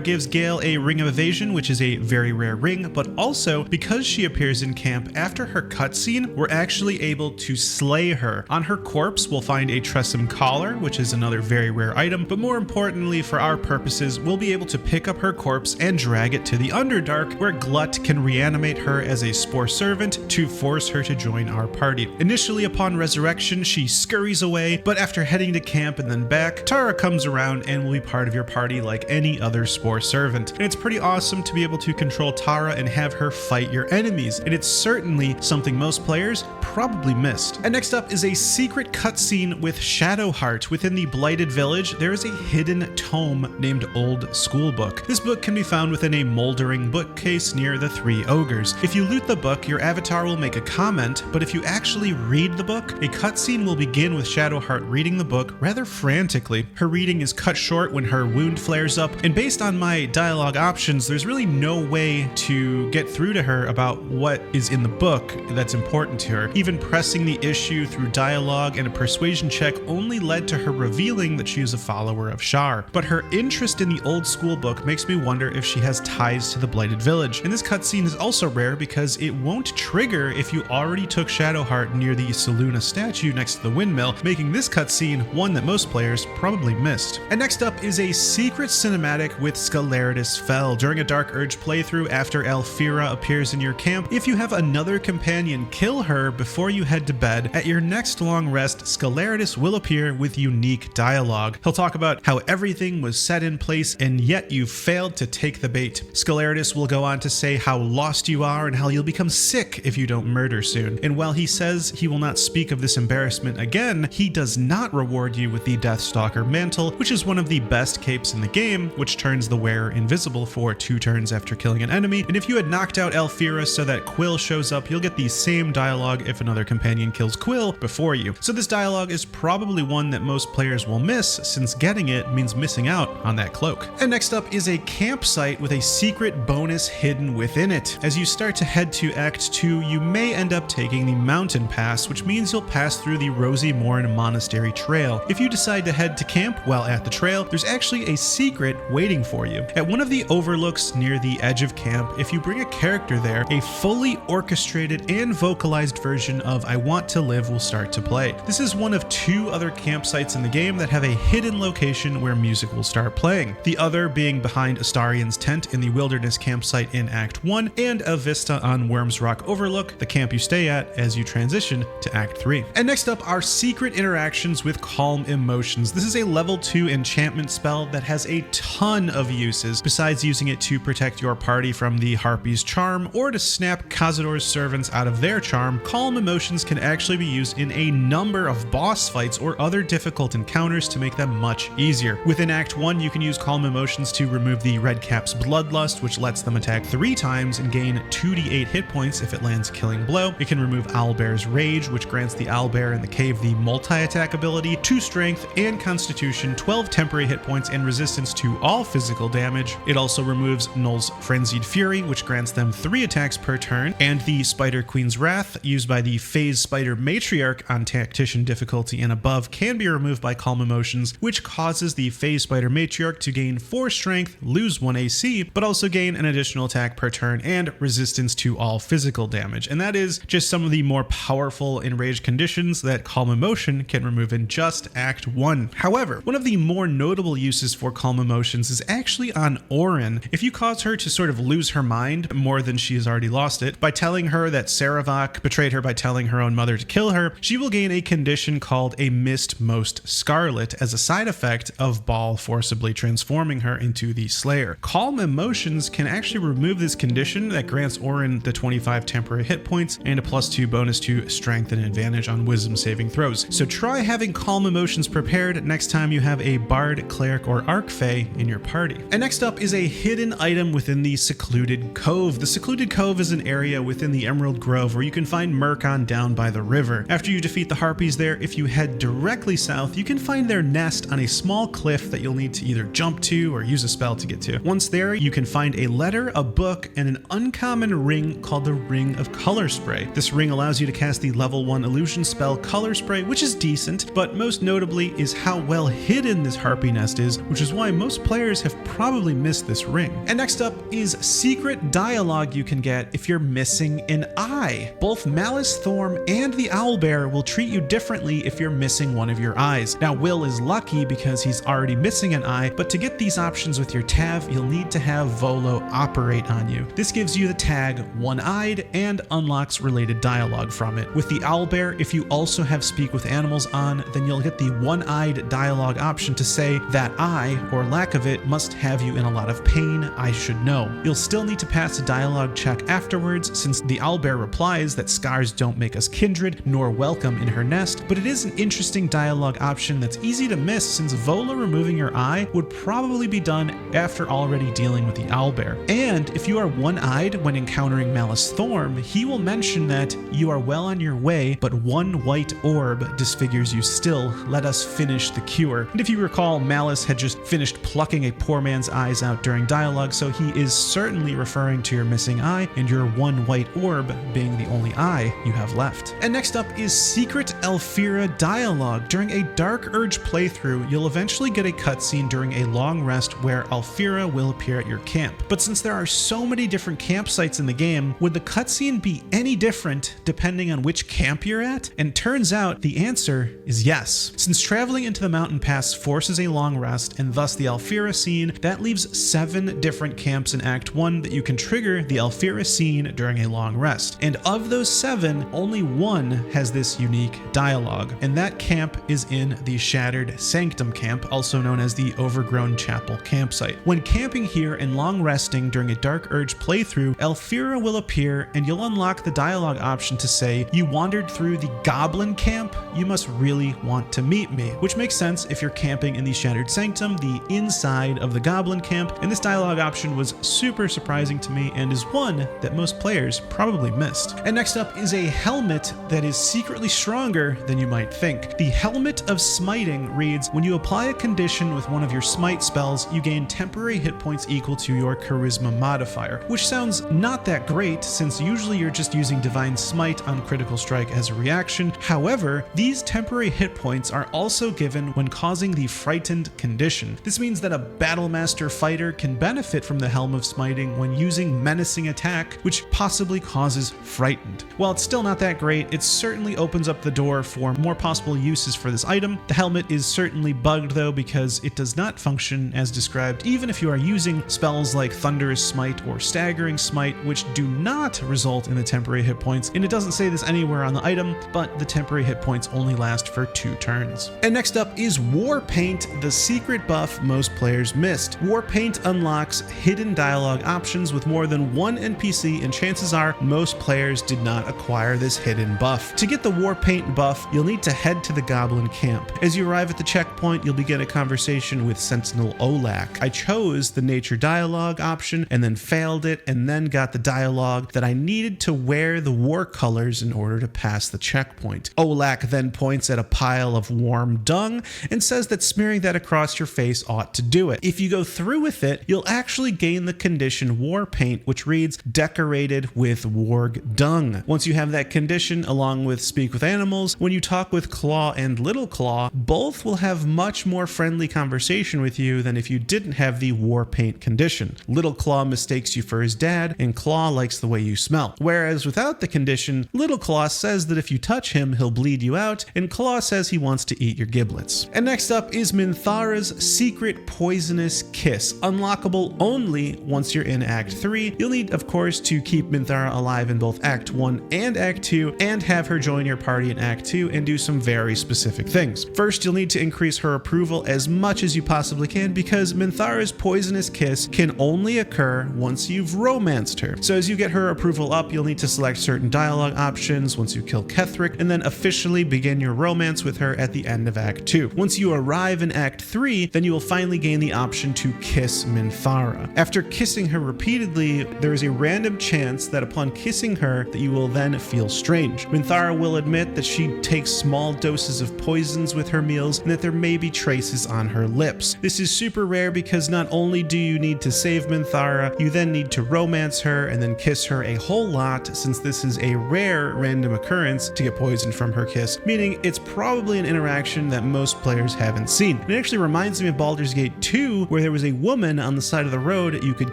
gives Gale a Ring of Evasion, which is a very rare ring, but also because she appears in camp after her cutscene, we're actually able to slay her. On her corpse, we'll find a Tressum collar, which is another very rare item, but more importantly for our purposes, we'll be able to pick up her corpse and drag it to the Underdark, where Glut can reanimate her as a Spore Servant to force her to join our party. Initially upon resurrection, she scurries away, but after heading to camp and then back, Tara comes around and will be part of your party like any other Spore Servant. And it's pretty awesome to be able to control Tara and have her fight your enemies, and it's certainly something most players probably missed. And next up is a secret cutscene with Shadowheart. Within the Blighted Village, there is a hidden tome named Old School Book. This book can be found within a moldering bookcase near the Three Ogres. If you loot the book, your avatar will make a comment, but if you actually read the book, a cutscene will begin with Shadowheart reading the book rather frantically. Her reading is cut short when her wound flares up, and based on my dialogue options, there's really no way to get through to her about what is in the book that's important to her. Even pressing the issue through dialogue and a persuasion check only led to her revealing that she is a follower of Shar. But her interest in the Old School Book makes me wonder if she has ties to the Blighted Village. And this cutscene is also rare because it won't trigger if you already took Shadowheart near the Selûne statue next to the windmill, making this cutscene one that most players probably missed. And next up is a secret cinematic with Sceleritas Fel. During a Dark Urge playthrough after Alfira appears in your camp, if you have another companion kill her before you head to bed, at your next long rest, Sceleritas will appear with unique dialogue. He'll talk about how everything was set in place and yet you failed to take the bait. Sceleritas will go on to say how lost you are and how you'll become sick if you don't murder soon. And while he says he will not speak of this embarrassment again, he does not reward you with the Deathstalker Mantle, which is one of the best capes in the game, which turns the wearer invisible for 2 turns after killing an enemy. And if you had knocked out Alfira so that Quill shows up, you'll get the same dialogue if another companion kills Quill before you. So this dialogue is probably one that most players will miss, since getting it means missing out on that cloak. And next up is a campsite with a secret bonus hidden within it. As you start to head to Act 2, you may end up taking the Mountain Pass, which means you'll pass through the Rosy Morn Monastery Trail. If you decide to head to camp while at the trail, there's actually a secret waiting for you. At one of the overlooks near the edge of camp, if you bring a character there, a fully orchestrated and vocalized version of I Want to Live will start to play. This is one of 2 other campsites in the game that have a hidden location where music will start playing. The other being behind Astarion's tent in the Wilderness campsite in Act 1, and a vista on Worms Rock Overlook, the camp you stay at as you transition to Act 3. And next up are secret interactions with Calm Emotions. This is a level 2 enchantment spell that has a ton of uses, besides using it to protect your party from the Harpy's charm or to snap Khazador's servants out of their charm. Calm Emotions can actually be used in a number of boss fights or other difficult encounters to make them much easier. Within Act 1, you can use Calm Emotions to remove the Redcap's Bloodlust, which lets them attack 3 times and gain 2d8 hit points if it lands a killing blow. It can remove Owlbear's Rage, which grants the Owlbear in the cave the multi-attack ability, 2 strength and constitution, 12 temporary hit points, and resistance to all physical damage. It also removes Null's Frenzied Fury, which grants them 3 attacks per turn, and the Spider Queen's Wrath, used by the Phase Spider Matriarch on Tactician difficulty and above, can be removed by Calm Emotions, which causes the Phase Spider Matriarch to gain 4 strength, lose 1 AC, but also gain an additional attack per turn and resistance to all physical damage. And that is just some of the more powerful enraged conditions that Calm Emotion can remove in just Act 1. However, one of the more notable uses for Calm Emotions is actually on Orin. If you cause her to sort of lose her mind more than she has already lost it, by telling her that Saravak betrayed her by telling her own mother to kill her, she will gain a condition called a Mist Most Scarlet as a side effect of Baal forcibly transforming her into the Slayer. Calm Emotions can actually remove this condition that grants Orin the 25 temporary hit points and a +2 bonus to strength and advantage on wisdom saving throws. So try having Calm Emotions prepared next time you have a Bard, Cleric, or Archfey in your party. And next up is a hidden item within the Secluded Cove. The Secluded Cove is an area within the Emerald Grove where you can find Murkon down by the river. After you defeat the Harpies there, if you head directly south, you can find their nest on a small cliff that you'll need to either jump to or use a spell to get to. Once there, you can find a letter, a book, and an uncommon ring called the Ring of Color Spray. This ring allows you to cast the level 1 illusion spell Color Spray, which is decent, but most notably is how well hidden this Harpy nest is, which is why most players have probably missed this ring. And next up is secret dialogue you can get if you're missing an eye. Both Malice Thorm and the Owlbear will treat you differently if you're missing one of your eyes. Now Will is lucky because he's already missing an eye, but to get these options with your Tav, you'll need to have Volo operate on you. This gives you the tag One-Eyed and unlocks related dialogue from it. With the Owlbear, if you also have Speak with Animals on, then you'll get the One-Eyed dialogue option to say that eye, or lack of it, must have you in a lot of pain, I should know. You'll still need to pass a dialogue check afterwards, since the Owlbear replies that scars don't make us kindred nor welcome in her nest, but it is an interesting dialogue option that's easy to miss since Volo removing your eye would probably be done after already dealing with the Owlbear. And if you are one-eyed when encountering Malice Thorm, he will mention that you are well on your way, but one white orb disfigures you still. Let us finish the cure. And if you recall, Malice had just finished plucking a poor man's eyes out during dialogue, so he is certainly referring to your missing eye and your one white orb being the only eye you have left. And next up is secret Alfira dialogue. During a Dark Urge playthrough, you'll eventually get a cutscene during a long rest where Alfira will appear at your camp. But since there are so many different campsites in the game, would the cutscene be any different depending on which camp you're at? And turns out the answer is yes. Since traveling into the mountain pass forces a long rest and thus the Alfira scene, that leaves 7 different camps in Act 1 that you can trigger the Alfira scene during a long rest. And of those 7, only one has this unique dialogue, and that camp is in the Shattered Sanctum camp, also known as the Overgrown Chapel campsite. When camping here and long resting during a Dark Urge playthrough, Alfira will appear and you'll unlock the dialogue option to say, you wandered through the Goblin camp, you must really want to meet me, which makes sense if you're camping in the Shattered Sanctum, the inside of the Goblin camp, and this dialogue option was super surprising to me and is one that most players probably missed. And next up is a helmet that is secretly stronger than you might think. The Helmet of Smiting reads, when you apply a condition with one of your smite spells, you gain temporary hit points equal to your charisma modifier, which sounds not that great since usually you're just using Divine Smite on critical strike as a reaction. However, these temporary hit points are also given when causing the Frightened condition. This means that a Battlemaster fighter can benefit from the Helm of Smiting when using menacing attack, which possibly causes Frightened. While it's still not that great, it certainly opens up the door for more possible uses for this item. The helmet is certainly bugged though because it does not function as described even if you are using spells like Thunderous Smite or Staggering Smite, which do not result in the temporary hit points, and it doesn't say this anywhere on the item, but the temporary hit points only last for 2 turns. And next up is War Paint, the secret buff most players missed. War Paint unlocks hidden dialogue options with more than one NPC, and chances are most players did not acquire this hidden buff. To get the War Paint buff, you'll need to head to the Goblin camp. As you arrive at the checkpoint, you'll begin a conversation with Sentinel Olak. I chose the nature dialogue option and then failed it, and then got the dialogue that I needed to wear the war colors in order to pass the checkpoint. Olak then points at a pile of warm dung and says that smearing that across your face ought to do it. If you go through with it, you'll actually gain the condition War Paint, which reads decorated with warg dung. Once you have that condition, along with Speak with Animals, when you talk with Claw and Little Claw, both will have much more friendly conversation with you than if you didn't have the War Paint condition. Little Claw mistakes you for his dad, and Claw likes the way you smell. Whereas without the condition, Little Claw says that if you touch him, he'll bleed you out, and Claw says he wants to eat your giblets. And next up is Minthara's secret poisonous kiss, unlockable only once you're in Act 3. You'll need, of course, to keep Minthara alive in both Act 1 and Act 2, and have her join your party in Act 2 and do some very specific things. First, you'll need to increase her approval as much as you possibly can because Minthara's poisonous kiss can only occur once you've romanced her. So as you get her approval up, you'll need to select certain dialogue options once you kill Ketheric, and then officially begin your romance with her at the end of Act 2. Once you arrive in Act 3, then you will finally gain the option to kiss Minthara. After kissing her repeatedly, there is a random chance that upon kissing her that you will then feel strange. Minthara will admit that she takes small doses of poisons with her meals and that there may be traces on her lips. This is super rare because not only do you need to save Minthara, you then need to romance her and then kiss her a whole lot, since this is a rare random occurrence to get poisoned from her kiss, meaning it's probably an interaction that most players haven't seen. And it actually reminds me of Baldur's Gate 2 2, where there was a woman on the side of the road you could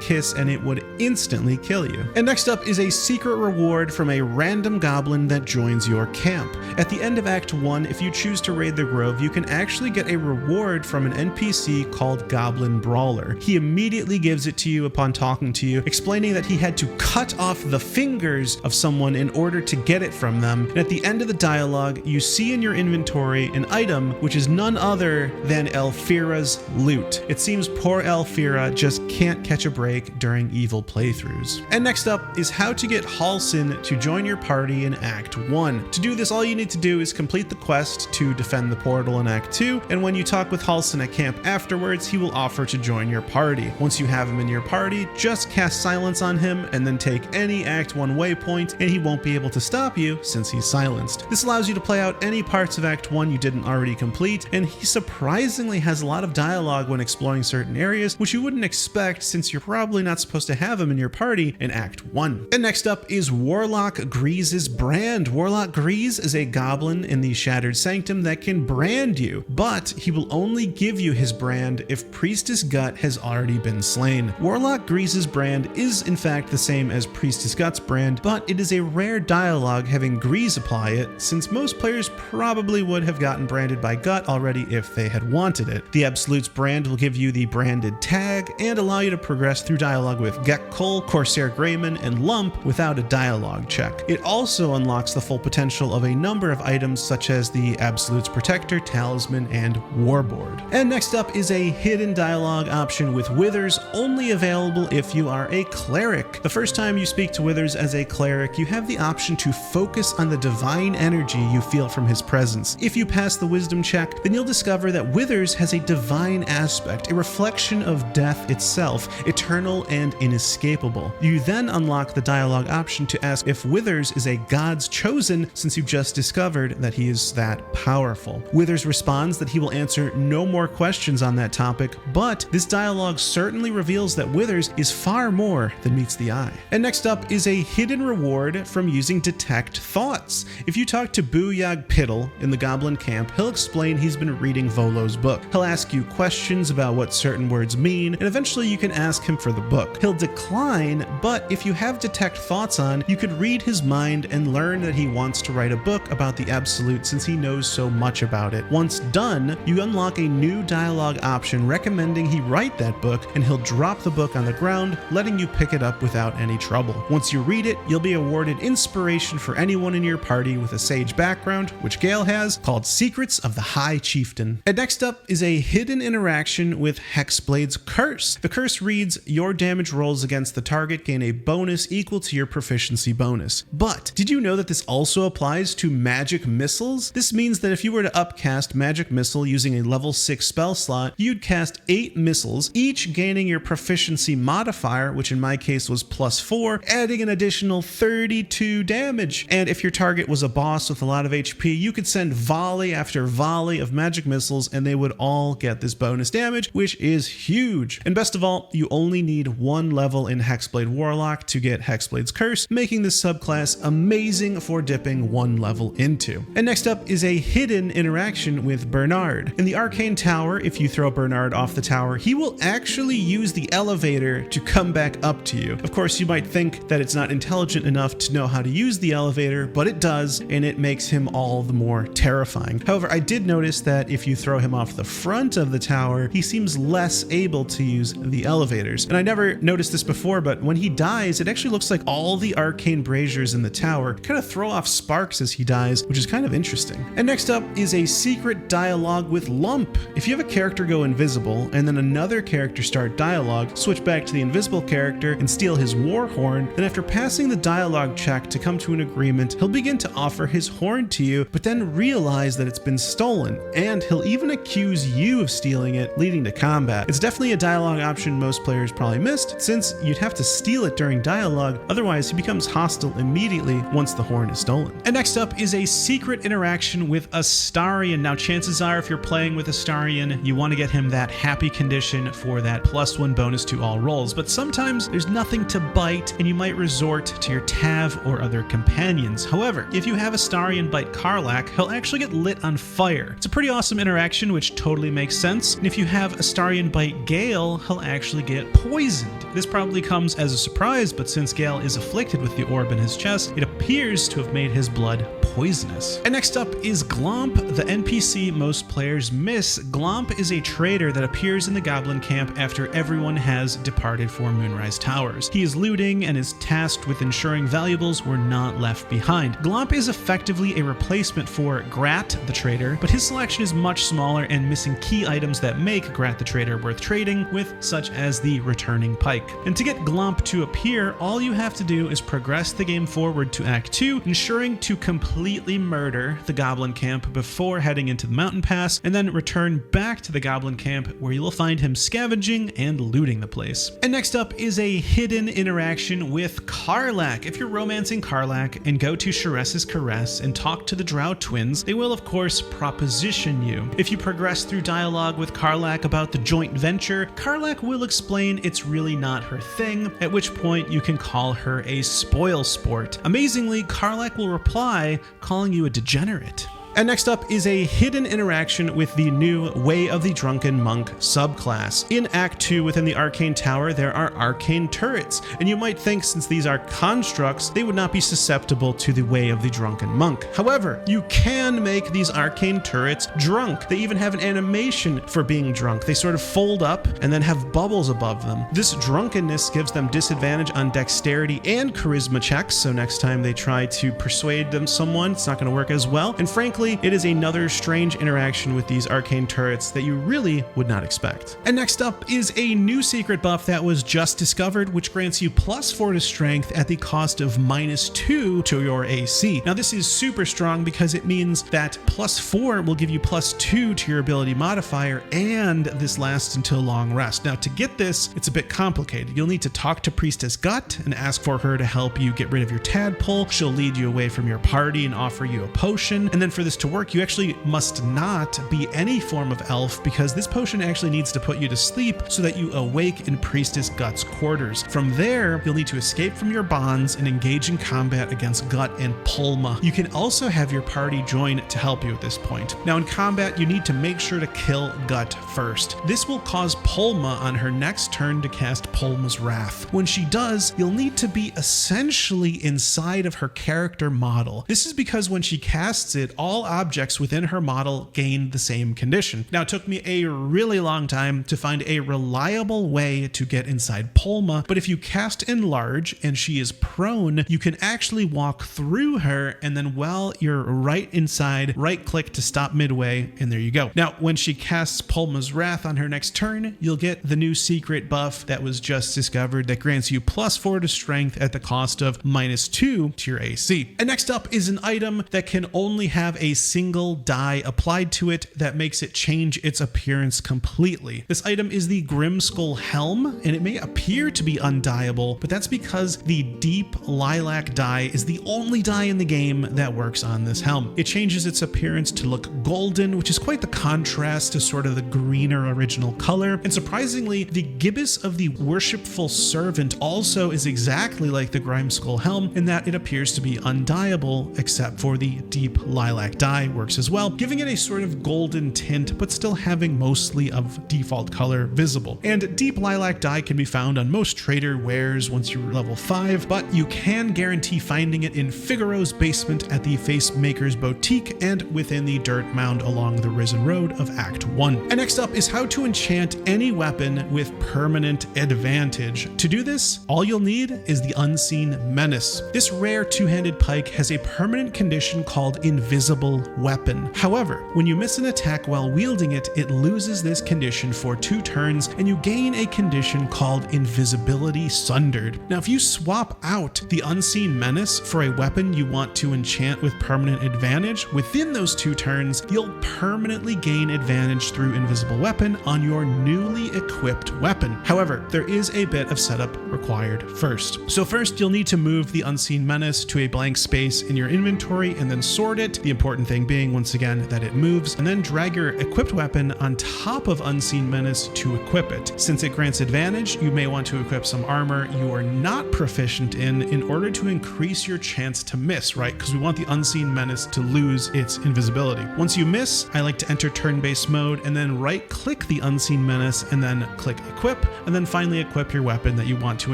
kiss and it would instantly kill you. And next up is a secret reward from a random goblin that joins your camp. At the end of Act 1, if you choose to raid the Grove, you can actually get a reward from an NPC called Goblin Brawler. He immediately gives it to you upon talking to you, explaining that he had to cut off the fingers of someone in order to get it from them. And at the end of the dialogue, you see in your inventory an item which is none other than Elfira's loot. It seems poor Elfira just can't catch a break during evil playthroughs. And next up is how to get Halsin to join your party in Act 1. To do this, all you need to do is complete the quest to defend the portal in Act 2, and when you talk with Halsin at camp afterwards, he will offer to join your party. Once you have him in your party, just cast silence on him and then take any Act 1 waypoint, and he won't be able to stop you since he's silenced. This allows you to play out any parts of Act 1 you didn't already complete, and he surprisingly has a lot of dialogue when exploring certain areas, which you wouldn't expect since you're probably not supposed to have him in your party in Act 1. And next up is Warlock Grease's brand. Warlock Grease is a goblin in the Shattered Sanctum that can brand you, but he will only give you his brand if Priestess Gut has already been slain. Warlock Grease's brand is in fact the same as Priestess Gut's brand, but it is a rare dialogue having Grease apply it, since most players probably would have gotten branded by Gut already if they had wanted it. The Absolute's brand will give you the branded tag and allow you to progress through dialogue with Gekul, Corsair Greyman, and Lump without a dialogue check. It also unlocks the full potential of a number of items such as the Absolute's Protector, Talisman, and Warboard. And next up is a hidden dialogue option with Withers, only available if you are a Cleric. The first time you speak to Withers as a Cleric, you have the option to focus on the divine energy you feel from his presence. If you pass the wisdom check, then you'll discover that Withers has a divine aspect, a reflection of death itself, eternal and inescapable. You then unlock the dialogue option to ask if Withers is a god's chosen, since you just discovered that he is that powerful. Withers responds that he will answer no more questions on that topic, but this dialogue certainly reveals that Withers is far more than meets the eye. And next up is a hidden reward from using Detect Thoughts. If you talk to Booyag Piddle in the Goblin camp, he'll explain he's been reading Volo's book. He'll ask you questions about what certain words mean, and eventually you can ask him for the book. He'll decline, but if you have Detect Thoughts on, you could read his mind and learn that he wants to write a book about the Absolute since he knows so much about it. Once done, you unlock a new dialogue option recommending he write that book, and he'll drop the book on the ground, letting you pick it up without any trouble. Once you read it, you'll be awarded inspiration for anyone in your party with a sage background, which Gale has, called Secrets of the High Chieftain. And next up is a hidden interaction with Hexblade's Curse. The curse reads, your damage rolls against the target gain a bonus equal to your proficiency bonus. But did you know that this also applies to magic missiles? This means that if you were to upcast Magic Missile using a level 6 spell slot, you'd cast 8 missiles, each gaining your proficiency modifier, which in my case was +4, adding an additional 32 damage. And if your target was a boss with a lot of HP, you could send volley after volley of magic missiles and they would all get this bonus damage, which is huge. And best of all, you only need 1 level in Hexblade Warlock to get Hexblade's Curse, making this subclass amazing for dipping 1 level into. And next up is a hidden interaction with Bernard. In the Arcane Tower, if you throw Bernard off the tower, he will actually use the elevator to come back up to you. Of course, you might think that it's not intelligent enough to know how to use the elevator, but it does, and it makes him all the more terrifying. However, I did notice that if you throw him off the front of the tower, he seems less able to use the elevators. And I never noticed this before, but when he dies, it actually looks like all the arcane braziers in the tower kind of throw off sparks as he dies, which is kind of interesting. And next up is a secret dialogue with Lump. If you have a character go invisible and then another character start dialogue, switch back to the invisible character and steal his war horn, then after passing the dialogue check to come to an agreement, he'll begin to offer his horn to you, but then realize that it's been stolen, and he'll even accuse you of stealing it, leading to combat. It's definitely a dialogue option most players probably missed, since you'd have to steal it during dialogue, otherwise he becomes hostile immediately once the horn is stolen. And next up is a secret interaction with Astarion. Now chances are if you're playing with Astarion, you want to get him that happy condition for that +1 bonus to all rolls, but sometimes there's nothing to bite and you might resort to your Tav or other companions. However, if you have Astarion bite Karlach, he'll actually get lit on fire. It's a pretty awesome interaction which totally makes sense, and if you have Astarion Astarion bite Gale, he'll actually get poisoned. This probably comes as a surprise, but since Gale is afflicted with the orb in his chest, it appears to have made his blood poisonous. And next up is Glomp, the NPC most players miss. Glomp is a traitor that appears in the Goblin camp after everyone has departed for Moonrise Towers. He is looting and is tasked with ensuring valuables were not left behind. Glomp is effectively a replacement for Grat, the traitor, but his selection is much smaller and missing key items that make Grat the traitor worth trading with, such as the returning pike. And to get Glomp to appear, all you have to do is progress the game forward to Act 2, ensuring to completely murder the Goblin camp before heading into the mountain pass, and then return back to the Goblin camp where you will find him scavenging and looting the place. And next up is a hidden interaction with Karlach. If you're romancing Karlach and go to Sharess's Caress and talk to the Drow twins, they will of course proposition you. If you progress through dialogue with Karlach about the joint venture, Karlach will explain it's really not her thing, at which point you can call her a spoil sport. Amazingly, Karlach will reply, calling you a degenerate. And next up is a hidden interaction with the new Way of the Drunken Monk subclass. In Act 2 within the Arcane Tower, there are arcane turrets, and you might think since these are constructs, they would not be susceptible to the Way of the Drunken Monk. However, you can make these arcane turrets drunk. They even have an animation for being drunk. They sort of fold up and then have bubbles above them. This drunkenness gives them disadvantage on dexterity and charisma checks, so next time they try to persuade someone, it's not going to work as well. And frankly, it is another strange interaction with these arcane turrets that you really would not expect. And next up is a new secret buff that was just discovered, which grants you +4 to strength at the cost of -2 to your AC. Now this is super strong because it means that +4 will give you +2 to your ability modifier, and this lasts until long rest. Now to get this, it's a bit complicated. You'll need to talk to Priestess Gut and ask for her to help you get rid of your tadpole. She'll lead you away from your party and offer you a potion. And then for this to work, you actually must not be any form of elf, because this potion actually needs to put you to sleep so that you awake in Priestess Gut's quarters. From there, you'll need to escape from your bonds and engage in combat against Gut and Pulma. You can also have your party join to help you at this point. Now in combat, you need to make sure to kill Gut first. This will cause Pulma on her next turn to cast Pulma's Wrath. When she does, you'll need to be essentially inside of her character model. This is because when she casts it, all objects within her model gain the same condition. Now, it took me a really long time to find a reliable way to get inside Pulma, but if you cast Enlarge and she is prone, you can actually walk through her, and then while you're right inside, right click to stop midway, and there you go. Now, when she casts Pulma's Wrath on her next turn, you'll get the new secret buff that was just discovered that grants you +4 to strength at the cost of -2 to your AC. And next up is an item that can only have a single die applied to it that makes it change its appearance completely. This item is the Grimskull Helm, and it may appear to be undieable, but that's because the Deep Lilac die is the only die in the game that works on this helm. It changes its appearance to look golden, which is quite the contrast to sort of the greener original color. And surprisingly, the Gibbous of the Worshipful Servant also is exactly like the Grimskull Helm in that it appears to be undieable, except for the Deep Lilac die works as well, giving it a sort of golden tint, but still having mostly of default color visible. And Deep Lilac die can be found on most trader wares once you're level 5, but you can guarantee finding it in Figaro's basement at the Facemaker's Boutique and within the dirt mound along the Risen Road of Act 1. And next up is how to enchant any weapon with permanent advantage. To do this, all you'll need is the Unseen Menace. This rare two-handed pike has a permanent condition called Invisible Weapon. However, when you miss an attack while wielding it, it loses this condition for 2 turns, and you gain a condition called Invisibility Sundered. Now, if you swap out the Unseen Menace for a weapon you want to enchant with permanent advantage, within those 2 turns, you'll permanently gain advantage through Invisible Weapon on your newly equipped weapon. However, there is a bit of setup required first. So first, you'll need to move the Unseen Menace to a blank space in your inventory and then sort it. The important important thing being, once again, that it moves, and then drag your equipped weapon on top of Unseen Menace to equip it. Since it grants advantage, you may want to equip some armor you are not proficient in order to increase your chance to miss, right? Because we want the Unseen Menace to lose its invisibility. Once you miss, I like to enter turn-based mode and then right-click the Unseen Menace and then click equip, and then finally equip your weapon that you want to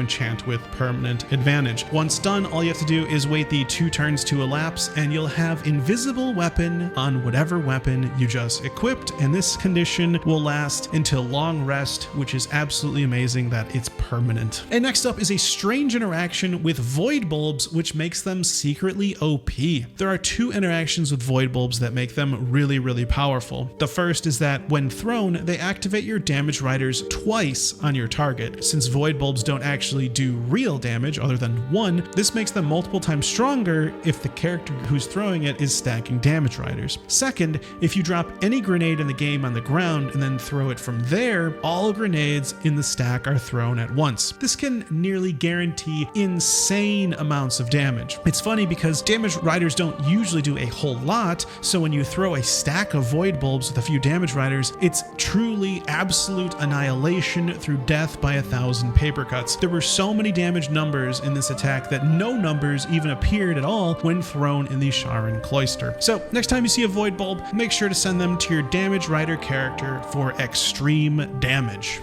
enchant with permanent advantage. Once done, all you have to do is wait the 2 turns to elapse and you'll have invisible weapon on whatever weapon you just equipped, and this condition will last until long rest, which is absolutely amazing that it's permanent. And next up is a strange interaction with void bulbs, which makes them secretly OP. There are 2 interactions with void bulbs that make them really powerful. The first is that when thrown, they activate your damage riders twice on your target. Since void bulbs don't actually do real damage other than 1, this makes them multiple times stronger if the character who's throwing it is stacking damage riders. Second, if you drop any grenade in the game on the ground and then throw it from there, all grenades in the stack are thrown at once. This can nearly guarantee insane amounts of damage. It's funny because damage riders don't usually do a whole lot, so when you throw a stack of void bulbs with a few damage riders, it's truly absolute annihilation through death by 1,000 paper cuts. There were so many damage numbers in this attack that no numbers even appeared at all when thrown in the Sharan Cloister. So next time you see a void bulb, make sure to send them to your damage rider character for extreme damage.